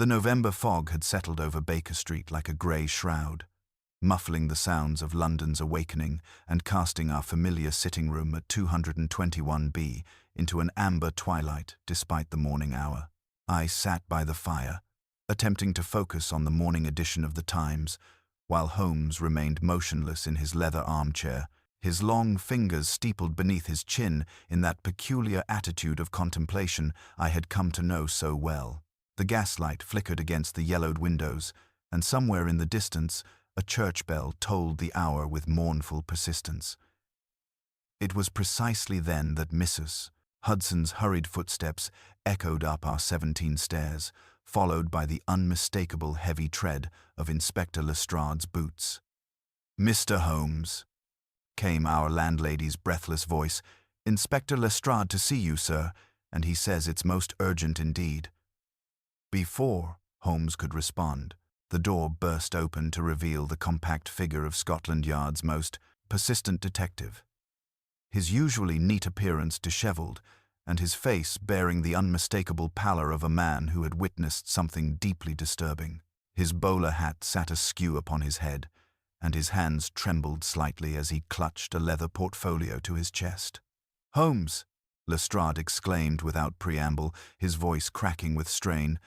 The November fog had settled over Baker Street like a grey shroud, muffling the sounds of London's awakening and casting our familiar sitting room at 221B into an amber twilight despite the morning hour. I sat by the fire, attempting to focus on the morning edition of the Times, while Holmes remained motionless in his leather armchair, his long fingers steepled beneath his chin in that peculiar attitude of contemplation I had come to know so well. The gaslight flickered against the yellowed windows, and somewhere in the distance, a church bell tolled the hour with mournful persistence. It was precisely then that Mrs. Hudson's hurried footsteps echoed up our 17 stairs, followed by the unmistakable heavy tread of Inspector Lestrade's boots. "Mr. Holmes," came our landlady's breathless voice. "Inspector Lestrade to see you, sir, and he says it's most urgent indeed." Before Holmes could respond, the door burst open to reveal the compact figure of Scotland Yard's most persistent detective. His usually neat appearance dishevelled, and his face bearing the unmistakable pallor of a man who had witnessed something deeply disturbing. His bowler hat sat askew upon his head, and his hands trembled slightly as he clutched a leather portfolio to his chest. "Holmes!" Lestrade exclaimed without preamble, his voice cracking with strain.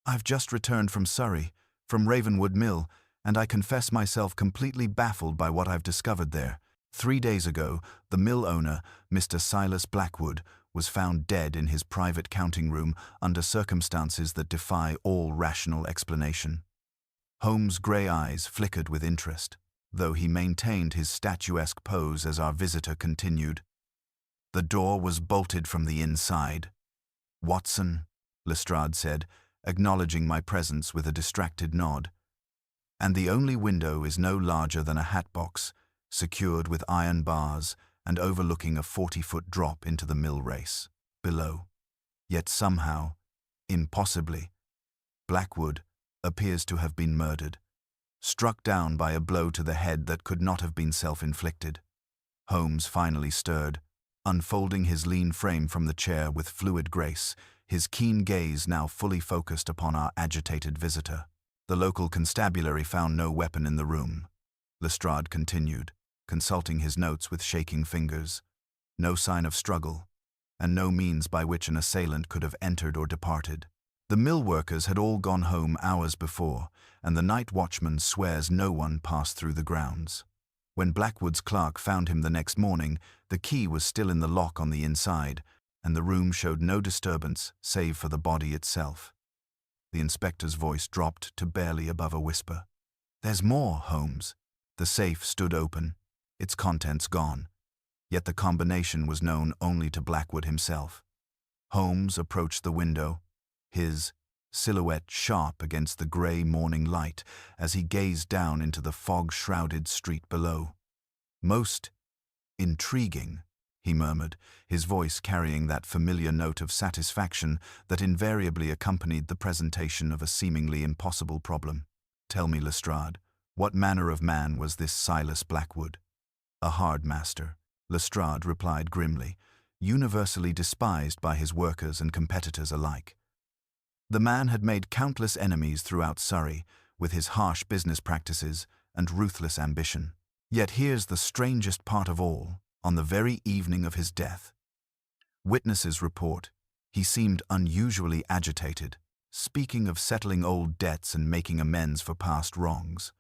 "I've just returned from Surrey, from Ravenwood Mill, and I confess myself completely baffled by what I've discovered there. 3 days ago, the mill owner, Mr. Silas Blackwood, was found dead in his private counting room under circumstances that defy all rational explanation." Holmes' grey eyes flickered with interest, though he maintained his statuesque pose as our visitor continued. "The door was bolted from the inside." "Watson," Lestrade said, acknowledging my presence with a distracted nod. "And the only window is no larger than a hatbox, secured with iron bars and overlooking a 40-foot drop into the mill race below. Yet somehow, impossibly, Blackwood appears to have been murdered, struck down by a blow to the head that could not have been self-inflicted." Holmes finally stirred, unfolding his lean frame from the chair with fluid grace, his keen gaze now fully focused upon our agitated visitor. "The local constabulary found no weapon in the room," Lestrade continued, consulting his notes with shaking fingers. "No sign of struggle, and no means by which an assailant could have entered or departed. The mill workers had all gone home hours before, and the night watchman swears no one passed through the grounds. When Blackwood's clerk found him the next morning, the key was still in the lock on the inside, and the room showed no disturbance save for the body itself." The inspector's voice dropped to barely above a whisper. "There's more, Holmes. The safe stood open, its contents gone, yet the combination was known only to Blackwood himself." Holmes approached the window, his silhouette sharp against the grey morning light as he gazed down into the fog-shrouded street below. "Most intriguing," he murmured, his voice carrying that familiar note of satisfaction that invariably accompanied the presentation of a seemingly impossible problem. "Tell me, Lestrade, what manner of man was this Silas Blackwood?" "A hard master," Lestrade replied grimly, "universally despised by his workers and competitors alike. The man had made countless enemies throughout Surrey with his harsh business practices and ruthless ambition. Yet here's the strangest part of all. On the very evening of his death, witnesses report, he seemed unusually agitated, speaking of settling old debts and making amends for past wrongs."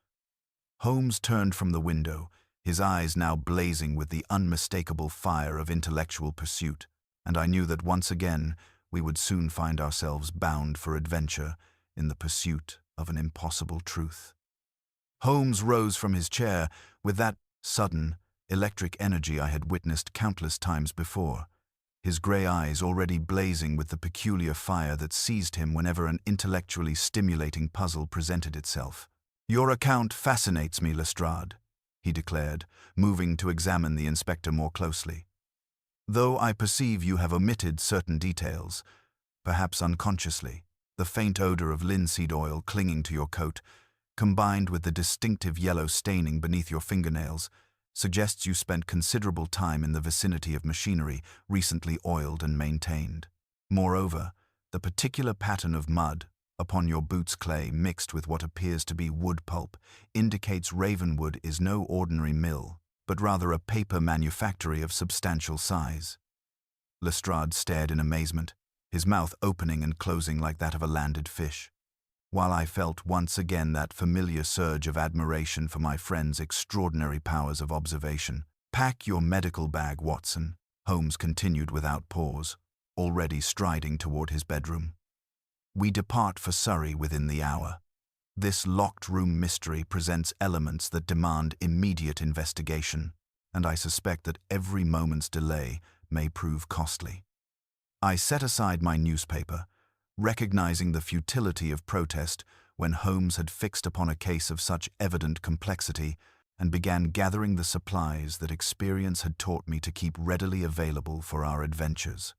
Holmes turned from the window, his eyes now blazing with the unmistakable fire of intellectual pursuit, and I knew that once again we would soon find ourselves bound for adventure in the pursuit of an impossible truth. Holmes rose from his chair with that sudden, electric energy I had witnessed countless times before, his grey eyes already blazing with the peculiar fire that seized him whenever an intellectually stimulating puzzle presented itself. "Your account fascinates me, Lestrade," he declared, moving to examine the inspector more closely. "Though I perceive you have omitted certain details, perhaps unconsciously, the faint odor of linseed oil clinging to your coat, combined with the distinctive yellow staining beneath your fingernails, suggests you spent considerable time in the vicinity of machinery recently oiled and maintained. Moreover, the particular pattern of mud upon your boot's clay mixed with what appears to be wood pulp indicates Ravenwood is no ordinary mill, but rather a paper manufactory of substantial size. Lestrade stared in amazement, his mouth opening and closing like that of a landed fish, while I felt once again that familiar surge of admiration for my friend's extraordinary powers of observation. "Pack your medical bag, Watson," Holmes continued without pause, already striding toward his bedroom. "We depart for Surrey within the hour. This locked room mystery presents elements that demand immediate investigation, and I suspect that every moment's delay may prove costly." I set aside my newspaper, recognizing the futility of protest when Holmes had fixed upon a case of such evident complexity, and began gathering the supplies that experience had taught me to keep readily available for our adventures.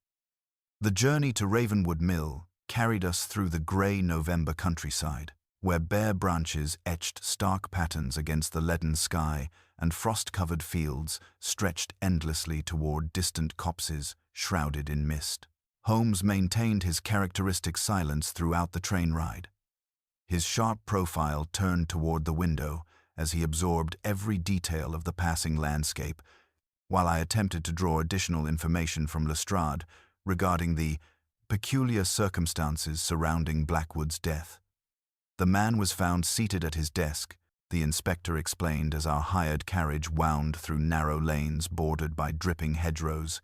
The journey to Ravenwood Mill carried us through the grey November countryside, where bare branches etched stark patterns against the leaden sky and frost-covered fields stretched endlessly toward distant copses shrouded in mist. Holmes maintained his characteristic silence throughout the train ride. His sharp profile turned toward the window as he absorbed every detail of the passing landscape, while I attempted to draw additional information from Lestrade regarding the peculiar circumstances surrounding Blackwood's death. "The man was found seated at his desk," the inspector explained as our hired carriage wound through narrow lanes bordered by dripping hedgerows,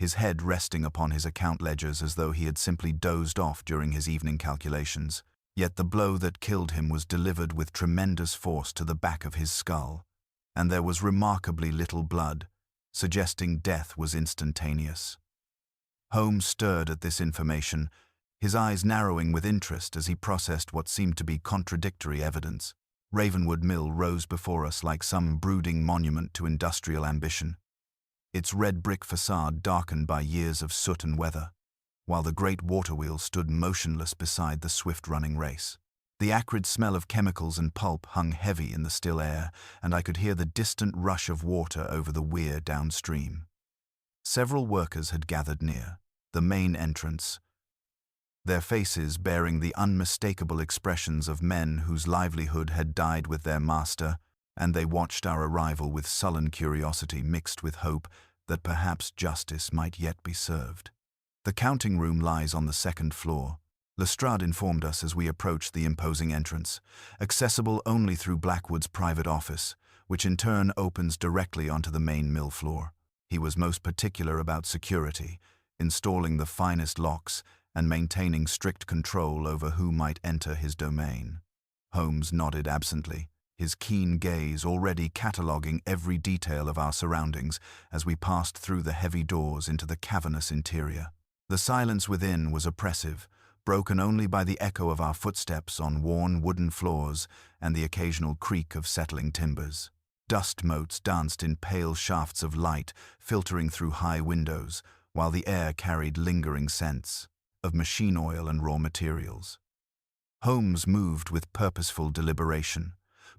his head resting upon his account ledgers as though he had simply dozed off during his evening calculations. Yet the blow that killed him was delivered with tremendous force to the back of his skull, and there was remarkably little blood, suggesting death was instantaneous. Holmes stirred at this information, his eyes narrowing with interest as he processed what seemed to be contradictory evidence. Ravenwood Mill rose before us like some brooding monument to industrial ambition, its red brick facade darkened by years of soot and weather, while the great water wheel stood motionless beside the swift-running race. The acrid smell of chemicals and pulp hung heavy in the still air, and I could hear the distant rush of water over the weir downstream. Several workers had gathered near the main entrance, their faces bearing the unmistakable expressions of men whose livelihood had died with their master, and they watched our arrival with sullen curiosity mixed with hope that perhaps justice might yet be served. "The counting room lies on the second floor," Lestrade informed us as we approached the imposing entrance, accessible only through Blackwood's private office, which in turn opens directly onto the main mill floor. He was most particular about security, installing the finest locks and maintaining strict control over who might enter his domain. Holmes nodded absently, his keen gaze already cataloguing every detail of our surroundings as we passed through the heavy doors into the cavernous interior. The silence within was oppressive, broken only by the echo of our footsteps on worn wooden floors and the occasional creak of settling timbers. Dust motes danced in pale shafts of light filtering through high windows, while the air carried lingering scents of machine oil and raw materials. Holmes moved with purposeful deliberation,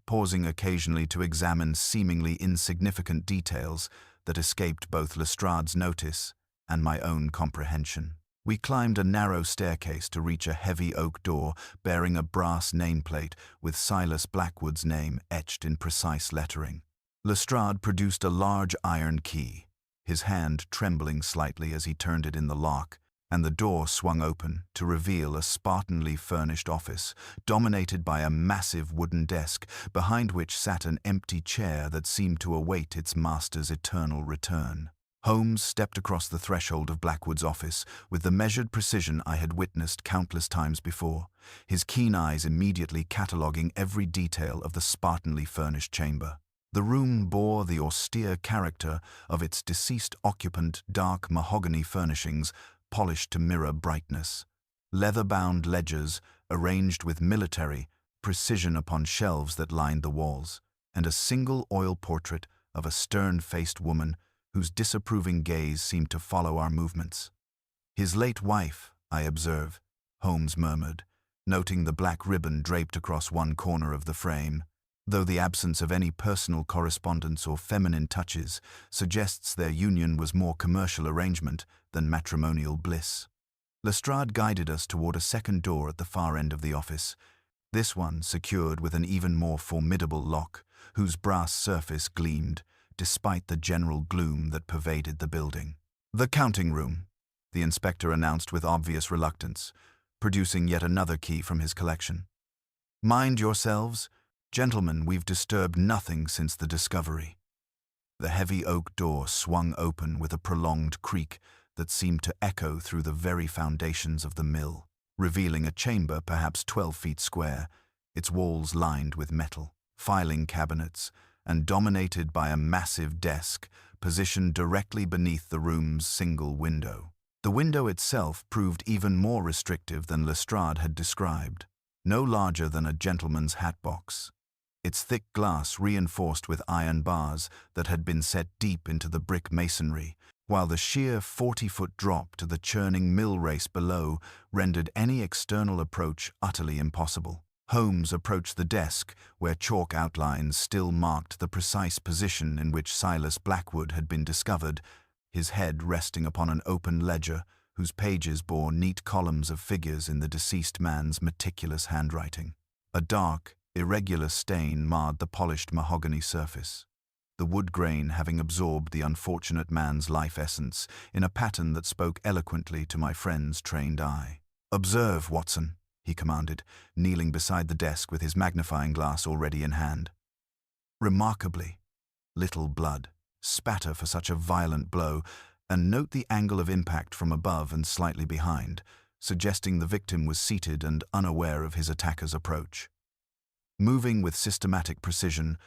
pausing occasionally to examine seemingly insignificant details that escaped both Lestrade's notice and my own comprehension. We climbed a narrow staircase to reach a heavy oak door bearing a brass nameplate with Silas Blackwood's name etched in precise lettering. Lestrade produced a large iron key, his hand trembling slightly as he turned it in the lock, and the door swung open to reveal a Spartanly furnished office, dominated by a massive wooden desk, behind which sat an empty chair that seemed to await its master's eternal return. Holmes stepped across the threshold of Blackwood's office with the measured precision I had witnessed countless times before, his keen eyes immediately cataloguing every detail of the Spartanly furnished chamber. The room bore the austere character of its deceased occupant, dark mahogany furnishings polished to mirror brightness, leather-bound ledgers arranged with military precision upon shelves that lined the walls, and a single oil portrait of a stern-faced woman whose disapproving gaze seemed to follow our movements. "His late wife, I observe," Holmes murmured, noting the black ribbon draped across one corner of the frame, though the absence of any personal correspondence or feminine touches suggests their union was more commercial arrangement than matrimonial bliss. Lestrade guided us toward a second door at the far end of the office, this one secured with an even more formidable lock, whose brass surface gleamed, despite the general gloom that pervaded the building. "The counting room," the inspector announced with obvious reluctance, producing yet another key from his collection. "Mind yourselves, gentlemen, we've disturbed nothing since the discovery." The heavy oak door swung open with a prolonged creak that seemed to echo through the very foundations of the mill, revealing a chamber perhaps 12 feet square, its walls lined with metal, filing cabinets, and dominated by a massive desk positioned directly beneath the room's single window. The window itself proved even more restrictive than Lestrade had described, no larger than a gentleman's hat box. Its thick glass reinforced with iron bars that had been set deep into the brick masonry, while the sheer 40-foot drop to the churning mill race below rendered any external approach utterly impossible. Holmes approached the desk, where chalk outlines still marked the precise position in which Silas Blackwood had been discovered, his head resting upon an open ledger whose pages bore neat columns of figures in the deceased man's meticulous handwriting. A dark, irregular stain marred the polished mahogany surface, the wood grain having absorbed the unfortunate man's life essence in a pattern that spoke eloquently to my friend's trained eye. "Observe, Watson," he commanded, kneeling beside the desk with his magnifying glass already in hand. "Remarkably little blood, spatter for such a violent blow, and note the angle of impact from above and slightly behind, suggesting the victim was seated and unaware of his attacker's approach." Moving with systematic precision,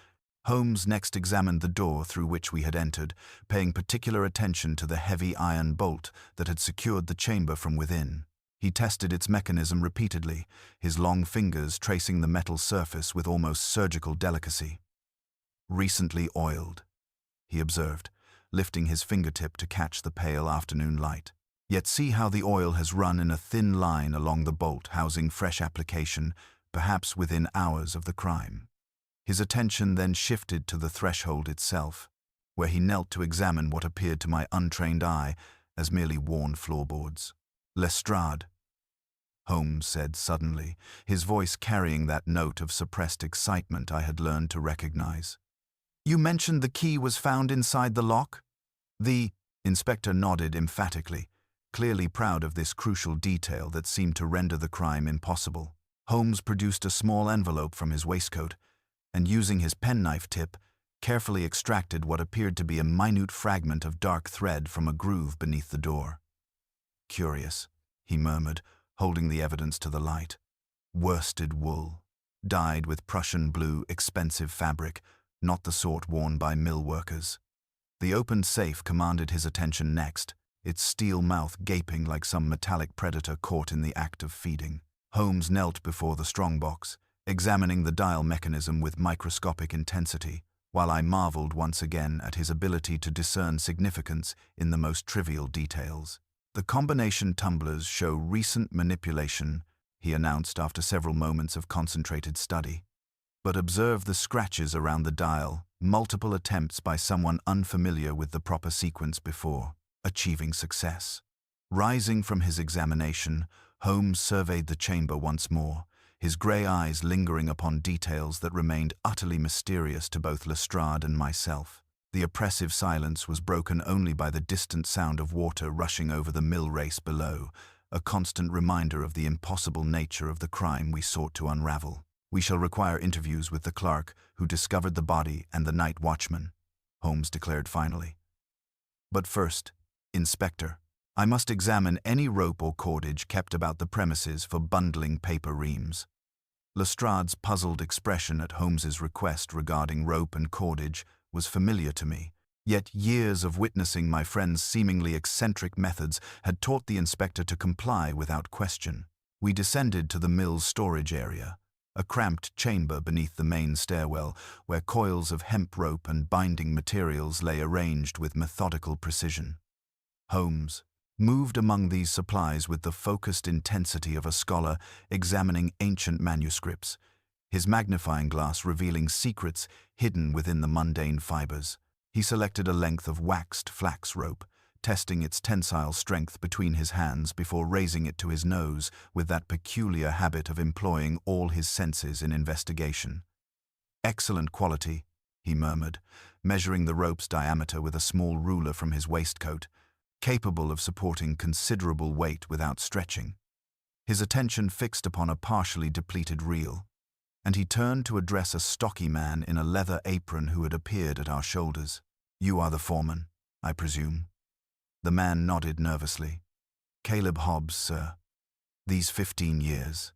Holmes next examined the door through which we had entered, paying particular attention to the heavy iron bolt that had secured the chamber from within. He tested its mechanism repeatedly, his long fingers tracing the metal surface with almost surgical delicacy. "Recently oiled," he observed, lifting his fingertip to catch the pale afternoon light. "Yet see how the oil has run in a thin line along the bolt housing fresh application, perhaps within hours of the crime." His attention then shifted to the threshold itself, where he knelt to examine what appeared to my untrained eye as merely worn floorboards. "Lestrade," Holmes said suddenly, his voice carrying that note of suppressed excitement I had learned to recognize. "You mentioned the key was found inside the lock?" The inspector nodded emphatically, clearly proud of this crucial detail that seemed to render the crime impossible. Holmes produced a small envelope from his waistcoat, and using his penknife tip, carefully extracted what appeared to be a minute fragment of dark thread from a groove beneath the door. "Curious," he murmured, holding the evidence to the light. "Worsted wool, dyed with Prussian blue, expensive fabric, not the sort worn by mill workers." The opened safe commanded his attention next, its steel mouth gaping like some metallic predator caught in the act of feeding. Holmes knelt before the strongbox, examining the dial mechanism with microscopic intensity, while I marveled once again at his ability to discern significance in the most trivial details. "The combination tumblers show recent manipulation," he announced after several moments of concentrated study. "But observe the scratches around the dial, multiple attempts by someone unfamiliar with the proper sequence before achieving success." Rising from his examination, Holmes surveyed the chamber once more, his grey eyes lingering upon details that remained utterly mysterious to both Lestrade and myself. The oppressive silence was broken only by the distant sound of water rushing over the mill race below, a constant reminder of the impossible nature of the crime we sought to unravel. "We shall require interviews with the clerk who discovered the body and the night watchman," Holmes declared finally. "But first, Inspector, I must examine any rope or cordage kept about the premises for bundling paper reams." Lestrade's puzzled expression at Holmes's request regarding rope and cordage was familiar to me, yet years of witnessing my friend's seemingly eccentric methods had taught the inspector to comply without question. We descended to the mill's storage area, a cramped chamber beneath the main stairwell where coils of hemp rope and binding materials lay arranged with methodical precision. Holmes moved among these supplies with the focused intensity of a scholar examining ancient manuscripts, his magnifying glass revealing secrets hidden within the mundane fibers. He selected a length of waxed flax rope, testing its tensile strength between his hands before raising it to his nose with that peculiar habit of employing all his senses in investigation. "Excellent quality," he murmured, measuring the rope's diameter with a small ruler from his waistcoat, capable of supporting considerable weight without stretching. His attention fixed upon a partially depleted reel, and he turned to address a stocky man in a leather apron who had appeared at our shoulders. "You are the foreman, I presume?" The man nodded nervously. "Caleb Hobbs, sir. These 15 years.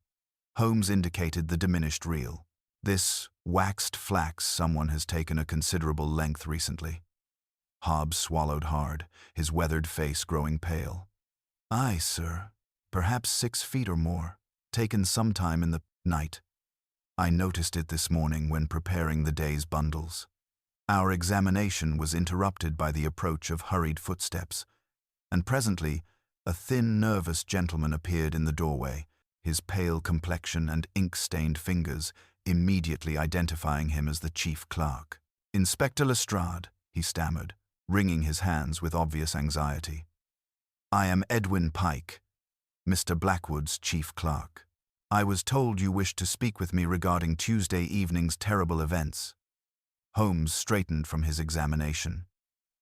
Holmes indicated the diminished reel. "This waxed flax someone has taken a considerable length recently." Hobbs swallowed hard, his weathered face growing pale. "Aye, sir. Perhaps 6 feet or more. Taken sometime in the night. I noticed it this morning when preparing the day's bundles." Our examination was interrupted by the approach of hurried footsteps, and presently a thin, nervous gentleman appeared in the doorway, his pale complexion and ink-stained fingers immediately identifying him as the chief clerk. "Inspector Lestrade," he stammered, wringing his hands with obvious anxiety. "I am Edwin Pike, Mr. Blackwood's chief clerk. I was told you wished to speak with me regarding Tuesday evening's terrible events." Holmes straightened from his examination,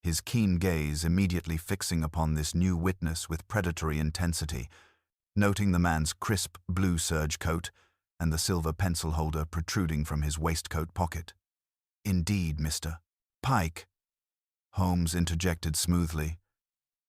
his keen gaze immediately fixing upon this new witness with predatory intensity, noting the man's crisp blue serge coat and the silver pencil holder protruding from his waistcoat pocket. "Indeed, Mr. Pike," Holmes interjected smoothly,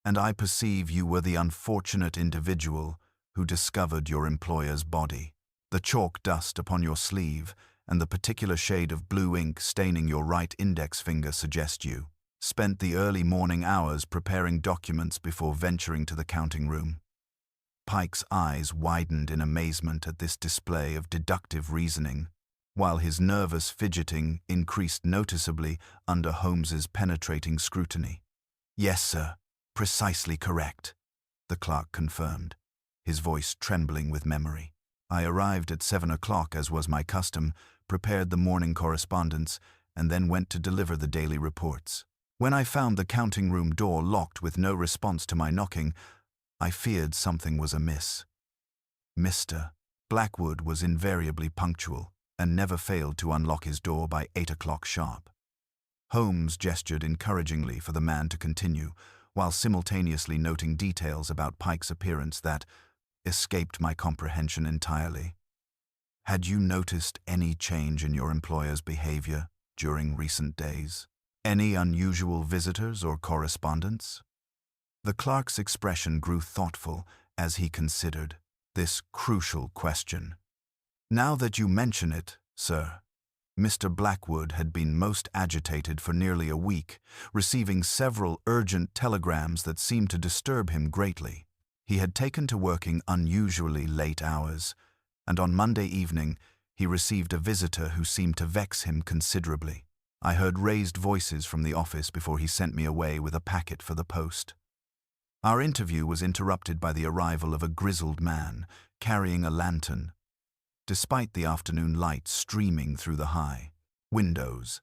"and I perceive you were the unfortunate individual who discovered your employer's body. The chalk dust upon your sleeve and the particular shade of blue ink staining your right index finger suggest you spent the early morning hours preparing documents before venturing to the counting room." Pike's eyes widened in amazement at this display of deductive reasoning, while his nervous fidgeting increased noticeably under Holmes's penetrating scrutiny. "Yes, sir, precisely correct," the clerk confirmed, his voice trembling with memory. "I arrived at 7 o'clock, as was my custom, prepared the morning correspondence, and then went to deliver the daily reports. When I found the counting room door locked with no response to my knocking, I feared something was amiss." Mr. Blackwood was invariably punctual and never failed to unlock his door by 8 o'clock sharp. Holmes gestured encouragingly for the man to continue, while simultaneously noting details about Pike's appearance that escaped my comprehension entirely. "Had you noticed any change in your employer's behavior during recent days? Any unusual visitors or correspondence?" The clerk's expression grew thoughtful as he considered this crucial question. "Now that you mention it, sir, Mr. Blackwood had been most agitated for nearly a week, receiving several urgent telegrams that seemed to disturb him greatly. He had taken to working unusually late hours, and on Monday evening he received a visitor who seemed to vex him considerably. I heard raised voices from the office before he sent me away with a packet for the post." Our interview was interrupted by the arrival of a grizzled man carrying a lantern, despite the afternoon light streaming through the high windows.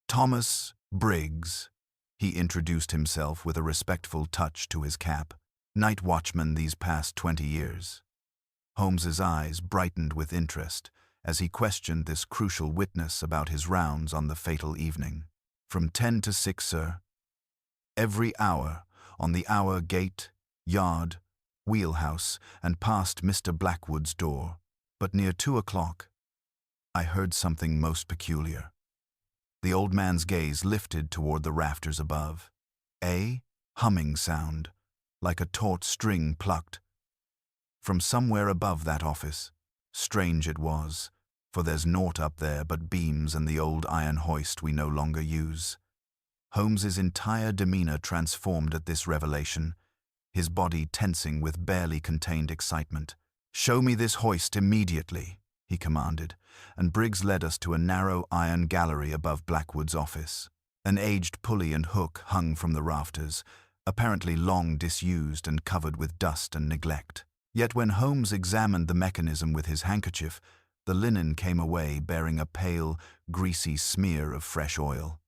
"Thomas Briggs," he introduced himself with a respectful touch to his cap, "night watchman these past 20 years. Holmes's eyes brightened with interest as he questioned this crucial witness about his rounds on the fatal evening. "From 10 to 6, sir. Every hour, on the hour gate, yard, wheelhouse, and past Mr. Blackwood's door. But near 2 o'clock, I heard something most peculiar." The old man's gaze lifted toward the rafters above. A humming sound, like a taut string plucked. From somewhere above that office. Strange it was, for there's naught up there but beams and the old iron hoist we no longer use. Holmes's entire demeanor transformed at this revelation, his body tensing with barely contained excitement. "Show me this hoist immediately," he commanded, and Briggs led us to a narrow iron gallery above Blackwood's office. An aged pulley and hook hung from the rafters, apparently long disused and covered with dust and neglect. Yet when Holmes examined the mechanism with his handkerchief, the linen came away bearing a pale, greasy smear of fresh oil.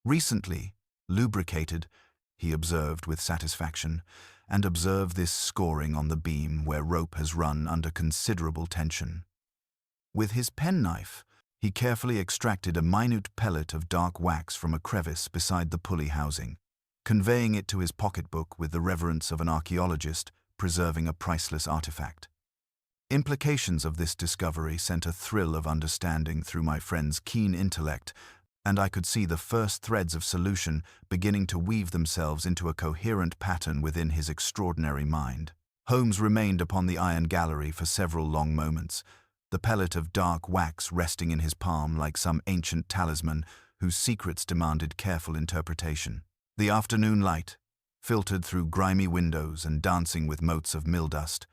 Recently, lubricated, he observed with satisfaction, and observe this scoring on the beam where rope has run under considerable tension. With his penknife, he carefully extracted a minute pellet of dark wax from a crevice beside the pulley housing, conveying it to his pocketbook with the reverence of an archaeologist preserving a priceless artifact. Implications of this discovery sent a thrill of understanding through my friend's keen intellect, and I could see the first threads of solution beginning to weave themselves into a coherent pattern within his extraordinary mind. Holmes remained upon the iron gallery for several long moments, the pellet of dark wax resting in his palm like some ancient talisman whose secrets demanded careful interpretation. The afternoon light, filtered through grimy windows and dancing with motes of mill dust,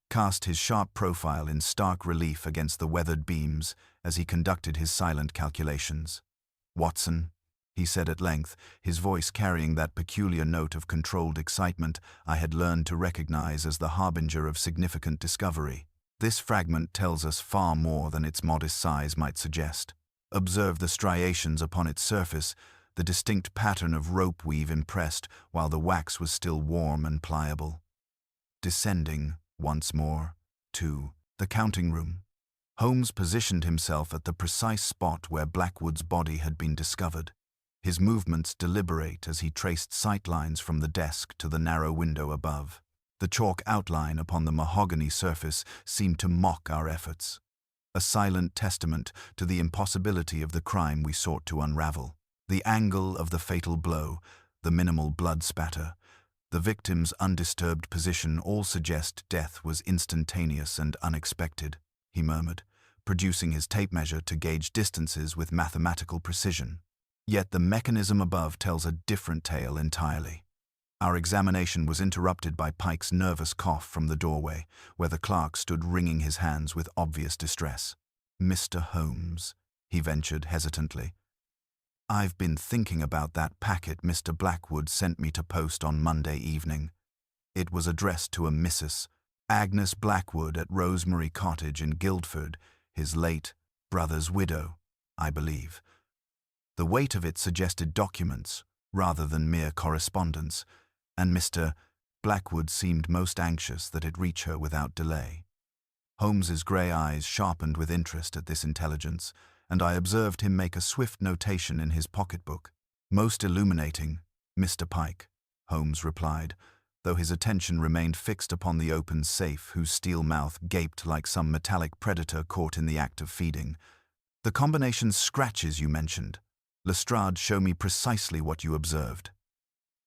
cast his sharp profile in stark relief against the weathered beams as he conducted his silent calculations. "Watson," he said at length, his voice carrying that peculiar note of controlled excitement I had learned to recognize as the harbinger of significant discovery. "This fragment tells us far more than its modest size might suggest. Observe the striations upon its surface, the distinct pattern of rope weave impressed while the wax was still warm and pliable." Descending, once more, to the counting room, Holmes positioned himself at the precise spot where Blackwood's body had been discovered, his movements deliberate as he traced sightlines from the desk to the narrow window above. The chalk outline upon the mahogany surface seemed to mock our efforts, a silent testament to the impossibility of the crime we sought to unravel. The angle of the fatal blow, the minimal blood spatter, the victim's undisturbed position all suggest death was instantaneous and unexpected, he murmured, producing his tape measure to gauge distances with mathematical precision. Yet the mechanism above tells a different tale entirely. Our examination was interrupted by Pike's nervous cough from the doorway, where the clerk stood wringing his hands with obvious distress. "Mr. Holmes," he ventured hesitantly, "I've been thinking about that packet Mr. Blackwood sent me to post on Monday evening. It was addressed to a Mrs. Agnes Blackwood at Rosemary Cottage in Guildford, his late brother's widow, I believe. The weight of it suggested documents rather than mere correspondence, and Mr. Blackwood seemed most anxious that it reach her without delay." Holmes's grey eyes sharpened with interest at this intelligence, and I observed him make a swift notation in his pocketbook. "Most illuminating, Mr. Pike," Holmes replied, though his attention remained fixed upon the open safe whose steel mouth gaped like some metallic predator caught in the act of feeding. "The combination scratches you mentioned. Lestrade, show me precisely what you observed."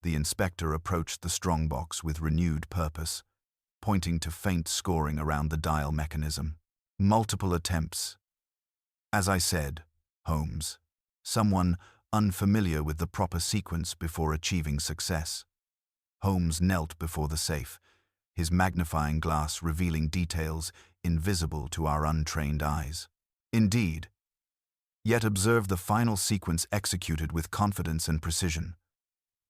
The inspector approached the strongbox with renewed purpose, pointing to faint scoring around the dial mechanism. "Multiple attempts. As I said, Holmes, someone unfamiliar with the proper sequence before achieving success." Holmes knelt before the safe, his magnifying glass revealing details invisible to our untrained eyes. "Indeed. Yet observe the final sequence executed with confidence and precision.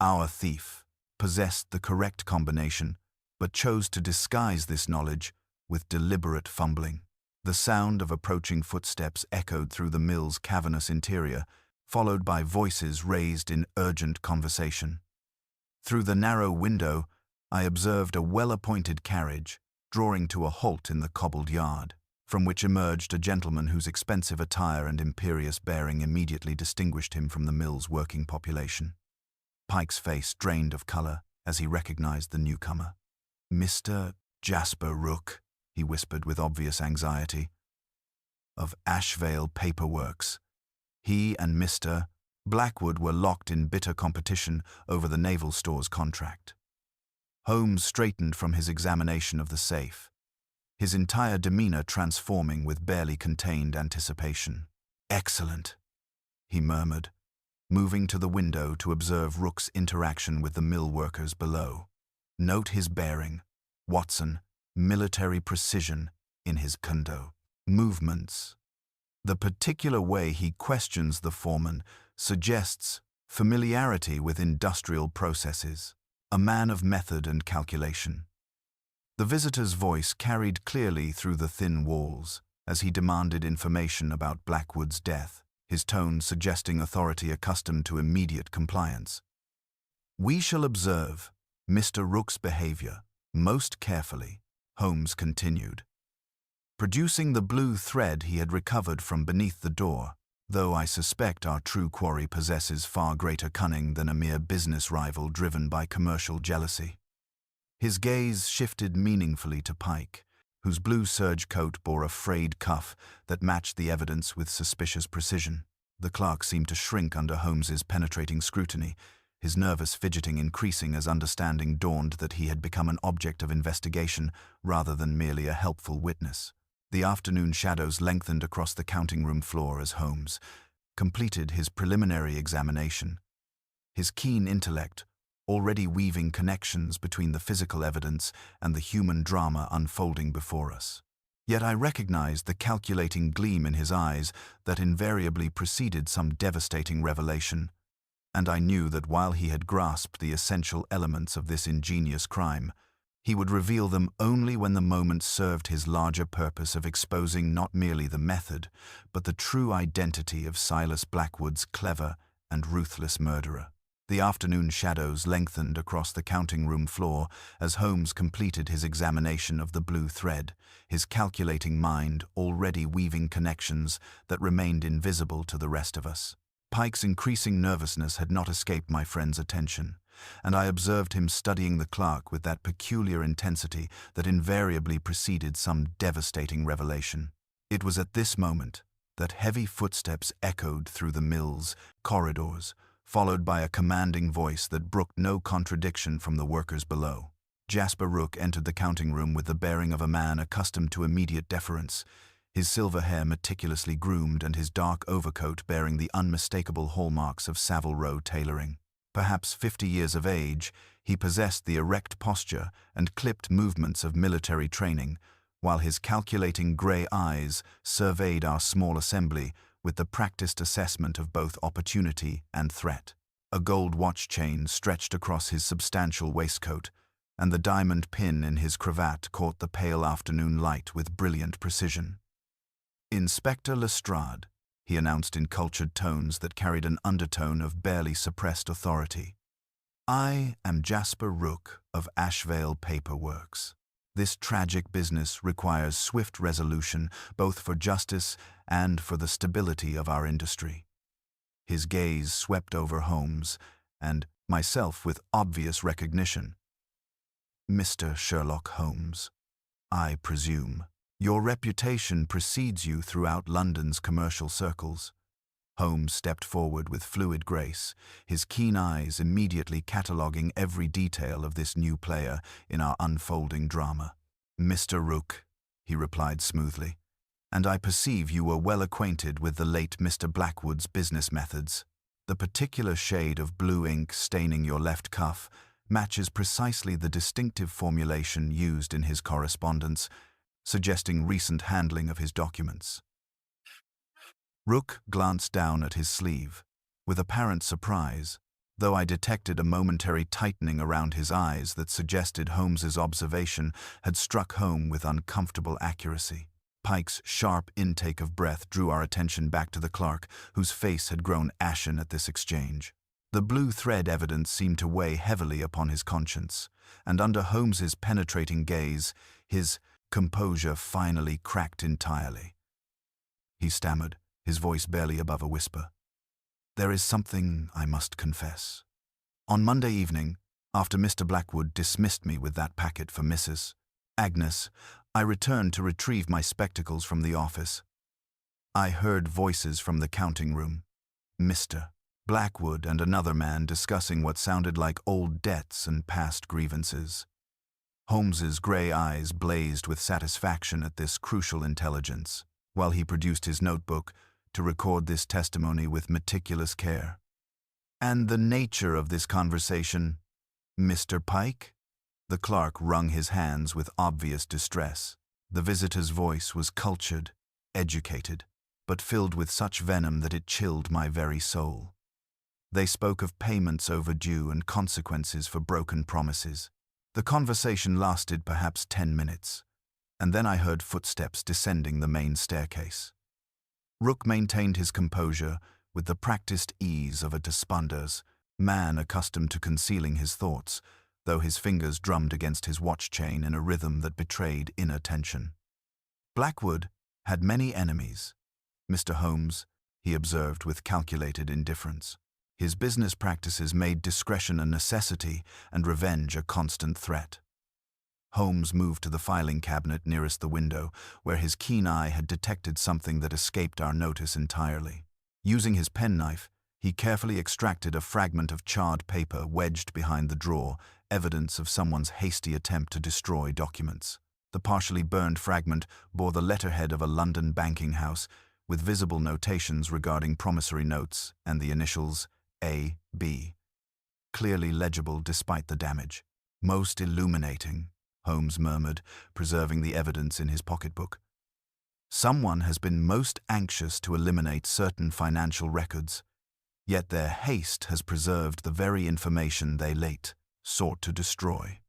Our thief possessed the correct combination, but chose to disguise this knowledge with deliberate fumbling. The sound of approaching footsteps echoed through the mill's cavernous interior, followed by voices raised in urgent conversation. Through the narrow window, I observed a well-appointed carriage, drawing to a halt in the cobbled yard, from which emerged a gentleman whose expensive attire and imperious bearing immediately distinguished him from the mill's working population. Pike's face drained of color as he recognized the newcomer. "Mr. Jasper Rook," he whispered with obvious anxiety, "of Ashvale Paperworks. He and Mr. Blackwood were locked in bitter competition over the naval stores contract." Holmes straightened from his examination of the safe, his entire demeanor transforming with barely contained anticipation. "Excellent," he murmured, moving to the window to observe Rook's interaction with the mill workers below. "Note his bearing, Watson, military precision in his condo movements. The particular way he questions the foreman suggests familiarity with industrial processes, a man of method and calculation." The visitor's voice carried clearly through the thin walls as he demanded information about Blackwood's death, his tone suggesting authority accustomed to immediate compliance. We shall observe Mr. Rook's behavior most carefully, Holmes continued, producing the blue thread he had recovered from beneath the door, though I suspect our true quarry possesses far greater cunning than a mere business rival driven by commercial jealousy. His gaze shifted meaningfully to Pike, whose blue serge coat bore a frayed cuff that matched the evidence with suspicious precision. The clerk seemed to shrink under Holmes's penetrating scrutiny, his nervous fidgeting increasing as understanding dawned that he had become an object of investigation rather than merely a helpful witness. The afternoon shadows lengthened across the counting-room floor as Holmes completed his preliminary examination. His keen intellect, already weaving connections between the physical evidence and the human drama unfolding before us. Yet I recognized the calculating gleam in his eyes that invariably preceded some devastating revelation, and I knew that while he had grasped the essential elements of this ingenious crime, he would reveal them only when the moment served his larger purpose of exposing not merely the method, but the true identity of Silas Blackwood's clever and ruthless murderer. The afternoon shadows lengthened across the counting-room floor as Holmes completed his examination of the blue thread, his calculating mind already weaving connections that remained invisible to the rest of us. Pike's increasing nervousness had not escaped my friend's attention, and I observed him studying the clerk with that peculiar intensity that invariably preceded some devastating revelation. It was at this moment that heavy footsteps echoed through the mill's corridors, followed by a commanding voice that brooked no contradiction from the workers below. Jasper Rook entered the counting room with the bearing of a man accustomed to immediate deference, his silver hair meticulously groomed and his dark overcoat bearing the unmistakable hallmarks of Savile Row tailoring. Perhaps 50 years of age, he possessed the erect posture and clipped movements of military training, while his calculating grey eyes surveyed our small assembly with the practiced assessment of both opportunity and threat. A gold watch chain stretched across his substantial waistcoat, and the diamond pin in his cravat caught the pale afternoon light with brilliant precision. "Inspector Lestrade," he announced in cultured tones that carried an undertone of barely suppressed authority. "I am Jasper Rook of Ashvale Paper Works. This tragic business requires swift resolution, both for justice and for the stability of our industry." His gaze swept over Holmes and myself with obvious recognition. "Mr. Sherlock Holmes, I presume. Your reputation precedes you throughout London's commercial circles." Holmes stepped forward with fluid grace, his keen eyes immediately cataloguing every detail of this new player in our unfolding drama. "Mr. Rook," he replied smoothly, "and I perceive you were well acquainted with the late Mr. Blackwood's business methods. The particular shade of blue ink staining your left cuff matches precisely the distinctive formulation used in his correspondence, suggesting recent handling of his documents." Rook glanced down at his sleeve, with apparent surprise, though I detected a momentary tightening around his eyes that suggested Holmes's observation had struck home with uncomfortable accuracy. Pike's sharp intake of breath drew our attention back to the clerk, whose face had grown ashen at this exchange. The blue thread evidence seemed to weigh heavily upon his conscience, and under Holmes's penetrating gaze, his composure finally cracked entirely. He stammered, his voice barely above a whisper. "There is something I must confess. On Monday evening, after Mr. Blackwood dismissed me with that packet for Mrs. Agnes, I returned to retrieve my spectacles from the office. I heard voices from the counting room. Mr. Blackwood and another man discussing what sounded like old debts and past grievances." Holmes's grey eyes blazed with satisfaction at this crucial intelligence, while he produced his notebook to record this testimony with meticulous care. "And the nature of this conversation, Mr. Pike?" The clerk wrung his hands with obvious distress. The visitor's voice was cultured, educated, but filled with such venom that it chilled my very soul. They spoke of payments overdue and consequences for broken promises. The conversation lasted perhaps 10 minutes, and then I heard footsteps descending the main staircase. Rook maintained his composure with the practiced ease of a desponders, man accustomed to concealing his thoughts, though his fingers drummed against his watch chain in a rhythm that betrayed inner tension. Blackwood had many enemies. Mr. Holmes, he observed with calculated indifference. His business practices made discretion a necessity and revenge a constant threat. Holmes moved to the filing cabinet nearest the window, where his keen eye had detected something that escaped our notice entirely. Using his penknife, he carefully extracted a fragment of charred paper wedged behind the drawer, evidence of someone's hasty attempt to destroy documents. The partially burned fragment bore the letterhead of a London banking house, with visible notations regarding promissory notes and the initials A.B., clearly legible despite the damage. "Most illuminating," Holmes murmured, preserving the evidence in his pocketbook. "Someone has been most anxious to eliminate certain financial records, yet their haste has preserved the very information they late sought to destroy."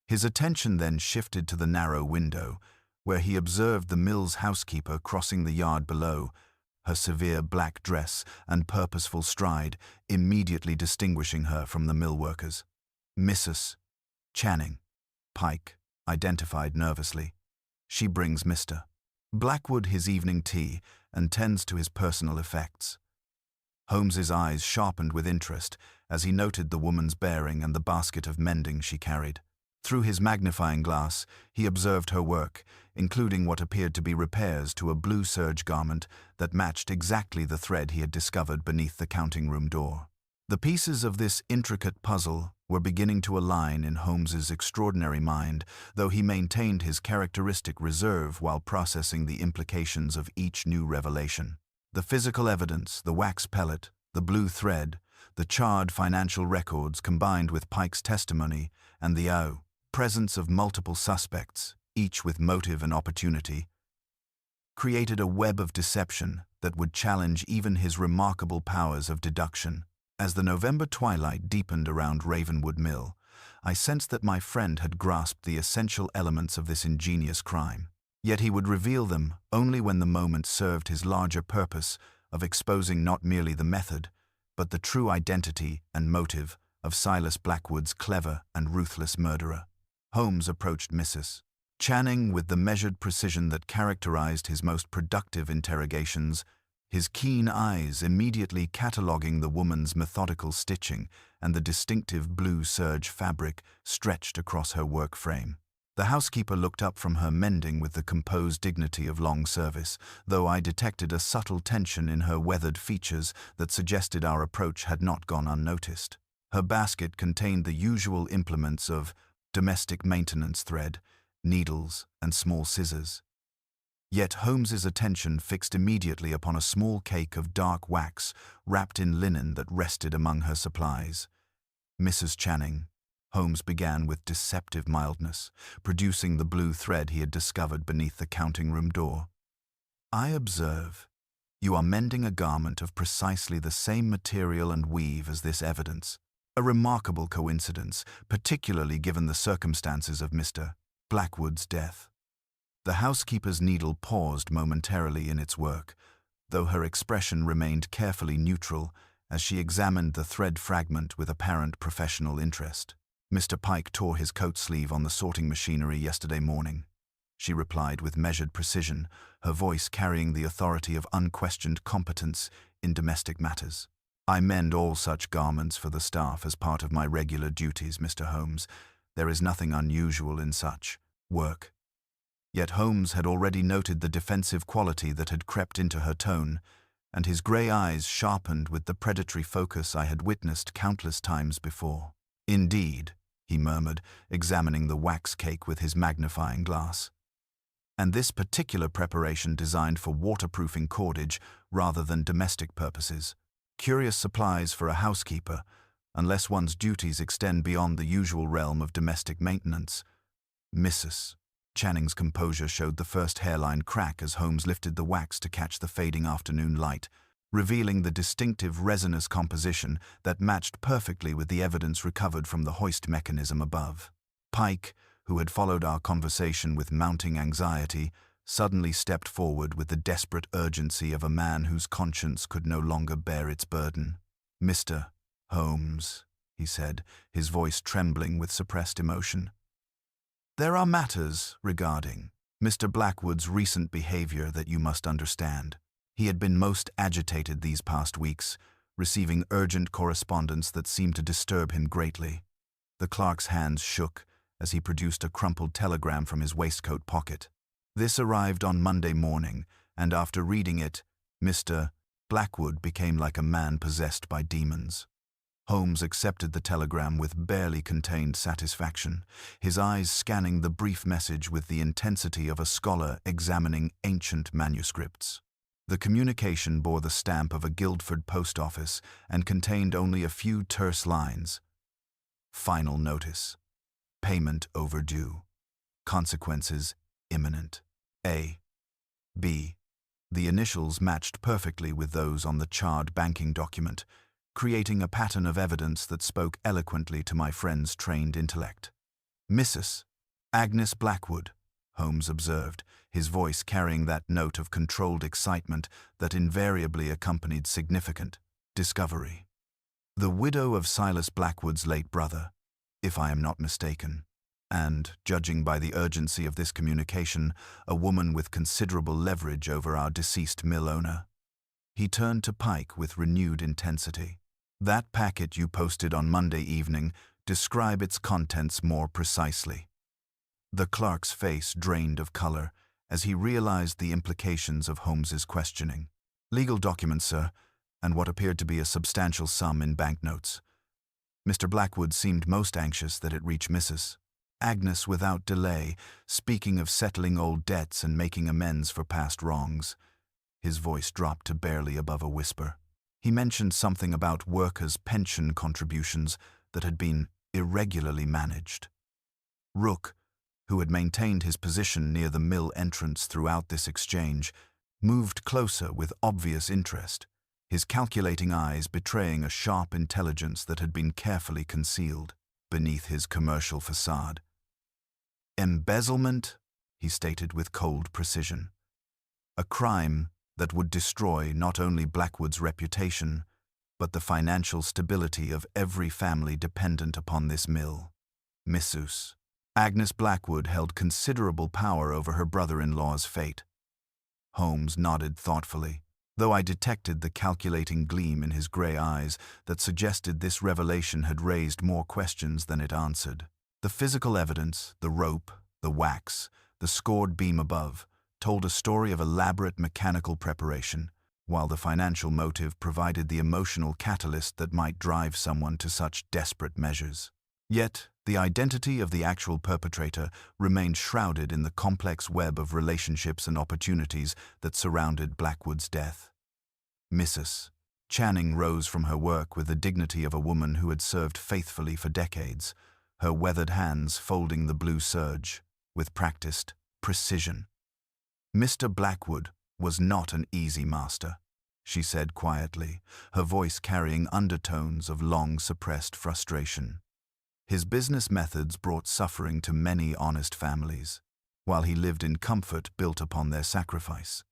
His attention then shifted to the narrow window, where he observed the mill's housekeeper crossing the yard below, her severe black dress and purposeful stride immediately distinguishing her from the mill workers. "Mrs. Channing," Pike identified nervously. "She brings Mr. Blackwood his evening tea and tends to his personal effects." Holmes's eyes sharpened with interest as he noted the woman's bearing and the basket of mending she carried. Through his magnifying glass, he observed her work, including what appeared to be repairs to a blue serge garment that matched exactly the thread he had discovered beneath the counting-room door. The pieces of this intricate puzzle were beginning to align in Holmes's extraordinary mind, though he maintained his characteristic reserve while processing the implications of each new revelation. The physical evidence, the wax pellet, the blue thread, the charred financial records combined with Pike's testimony, and the presence of multiple suspects, each with motive and opportunity, created a web of deception that would challenge even his remarkable powers of deduction. As the November twilight deepened around Ravenwood Mill, I sensed that my friend had grasped the essential elements of this ingenious crime. Yet he would reveal them only when the moment served his larger purpose of exposing not merely the method, but the true identity and motive of Silas Blackwood's clever and ruthless murderer. Holmes approached Mrs. Channing with the measured precision that characterized his most productive interrogations, his keen eyes immediately cataloguing the woman's methodical stitching and the distinctive blue serge fabric stretched across her work frame. The housekeeper looked up from her mending with the composed dignity of long service, though I detected a subtle tension in her weathered features that suggested our approach had not gone unnoticed. Her basket contained the usual implements of domestic maintenance: thread, needles, and small scissors. Yet Holmes's attention fixed immediately upon a small cake of dark wax wrapped in linen that rested among her supplies. "Mrs. Channing," Holmes began with deceptive mildness, producing the blue thread he had discovered beneath the counting-room door. "I observe you are mending a garment of precisely the same material and weave as this evidence. A remarkable coincidence, particularly given the circumstances of Mr. Blackwood's death." The housekeeper's needle paused momentarily in its work, though her expression remained carefully neutral as she examined the thread fragment with apparent professional interest. "Mr. Pike tore his coat sleeve on the sorting machinery yesterday morning," she replied with measured precision, her voice carrying the authority of unquestioned competence in domestic matters. "I mend all such garments for the staff as part of my regular duties, Mr. Holmes. There is nothing unusual in such work." Yet Holmes had already noted the defensive quality that had crept into her tone, and his grey eyes sharpened with the predatory focus I had witnessed countless times before. "Indeed," he murmured, examining the wax cake with his magnifying glass. "And this particular preparation designed for waterproofing cordage rather than domestic purposes. Curious supplies for a housekeeper, unless one's duties extend beyond the usual realm of domestic maintenance." Mrs. Channing's composure showed the first hairline crack as Holmes lifted the wax to catch the fading afternoon light, revealing the distinctive resinous composition that matched perfectly with the evidence recovered from the hoist mechanism above. Pike, who had followed our conversation with mounting anxiety, suddenly stepped forward with the desperate urgency of a man whose conscience could no longer bear its burden. "Mr. "Holmes," he said, his voice trembling with suppressed emotion. "There are matters regarding Mr. Blackwood's recent behavior that you must understand. He had been most agitated these past weeks, receiving urgent correspondence that seemed to disturb him greatly." The clerk's hands shook as he produced a crumpled telegram from his waistcoat pocket. This arrived on Monday morning, and after reading it, Mr. Blackwood became like a man possessed by demons. Holmes accepted the telegram with barely contained satisfaction, his eyes scanning the brief message with the intensity of a scholar examining ancient manuscripts. The communication bore the stamp of a Guildford post office and contained only a few terse lines. Final notice. Payment overdue. Consequences imminent. A. B. The initials matched perfectly with those on the charred banking document, creating a pattern of evidence that spoke eloquently to my friend's trained intellect. "Mrs. Agnes Blackwood," Holmes observed, his voice carrying that note of controlled excitement that invariably accompanied significant discovery. "The widow of Silas Blackwood's late brother, if I am not mistaken, and, judging by the urgency of this communication, a woman with considerable leverage over our deceased mill owner." He turned to Pike with renewed intensity. "That packet you posted on Monday evening, describe its contents more precisely." The clerk's face drained of color as he realized the implications of Holmes's questioning. "Legal documents, sir, and what appeared to be a substantial sum in banknotes. Mr. Blackwood seemed most anxious that it reach Mrs. Agnes without delay, speaking of settling old debts and making amends for past wrongs." His voice dropped to barely above a whisper. He mentioned something about workers' pension contributions that had been irregularly managed. Rook, who had maintained his position near the mill entrance throughout this exchange, moved closer with obvious interest, his calculating eyes betraying a sharp intelligence that had been carefully concealed beneath his commercial facade. "Embezzlement," he stated with cold precision. "A crime that would destroy not only Blackwood's reputation, but the financial stability of every family dependent upon this mill. Mrs. Agnes Blackwood held considerable power over her brother-in-law's fate." Holmes nodded thoughtfully, though I detected the calculating gleam in his gray eyes that suggested this revelation had raised more questions than it answered. The physical evidence, the rope, the wax, the scored beam above, told a story of elaborate mechanical preparation, while the financial motive provided the emotional catalyst that might drive someone to such desperate measures. Yet, the identity of the actual perpetrator remained shrouded in the complex web of relationships and opportunities that surrounded Blackwood's death. Mrs. Channing rose from her work with the dignity of a woman who had served faithfully for decades, her weathered hands folding the blue serge with practiced precision. "Mr. Blackwood was not an easy master," she said quietly, her voice carrying undertones of long-suppressed frustration. "His business methods brought suffering to many honest families, while he lived in comfort built upon their sacrifice."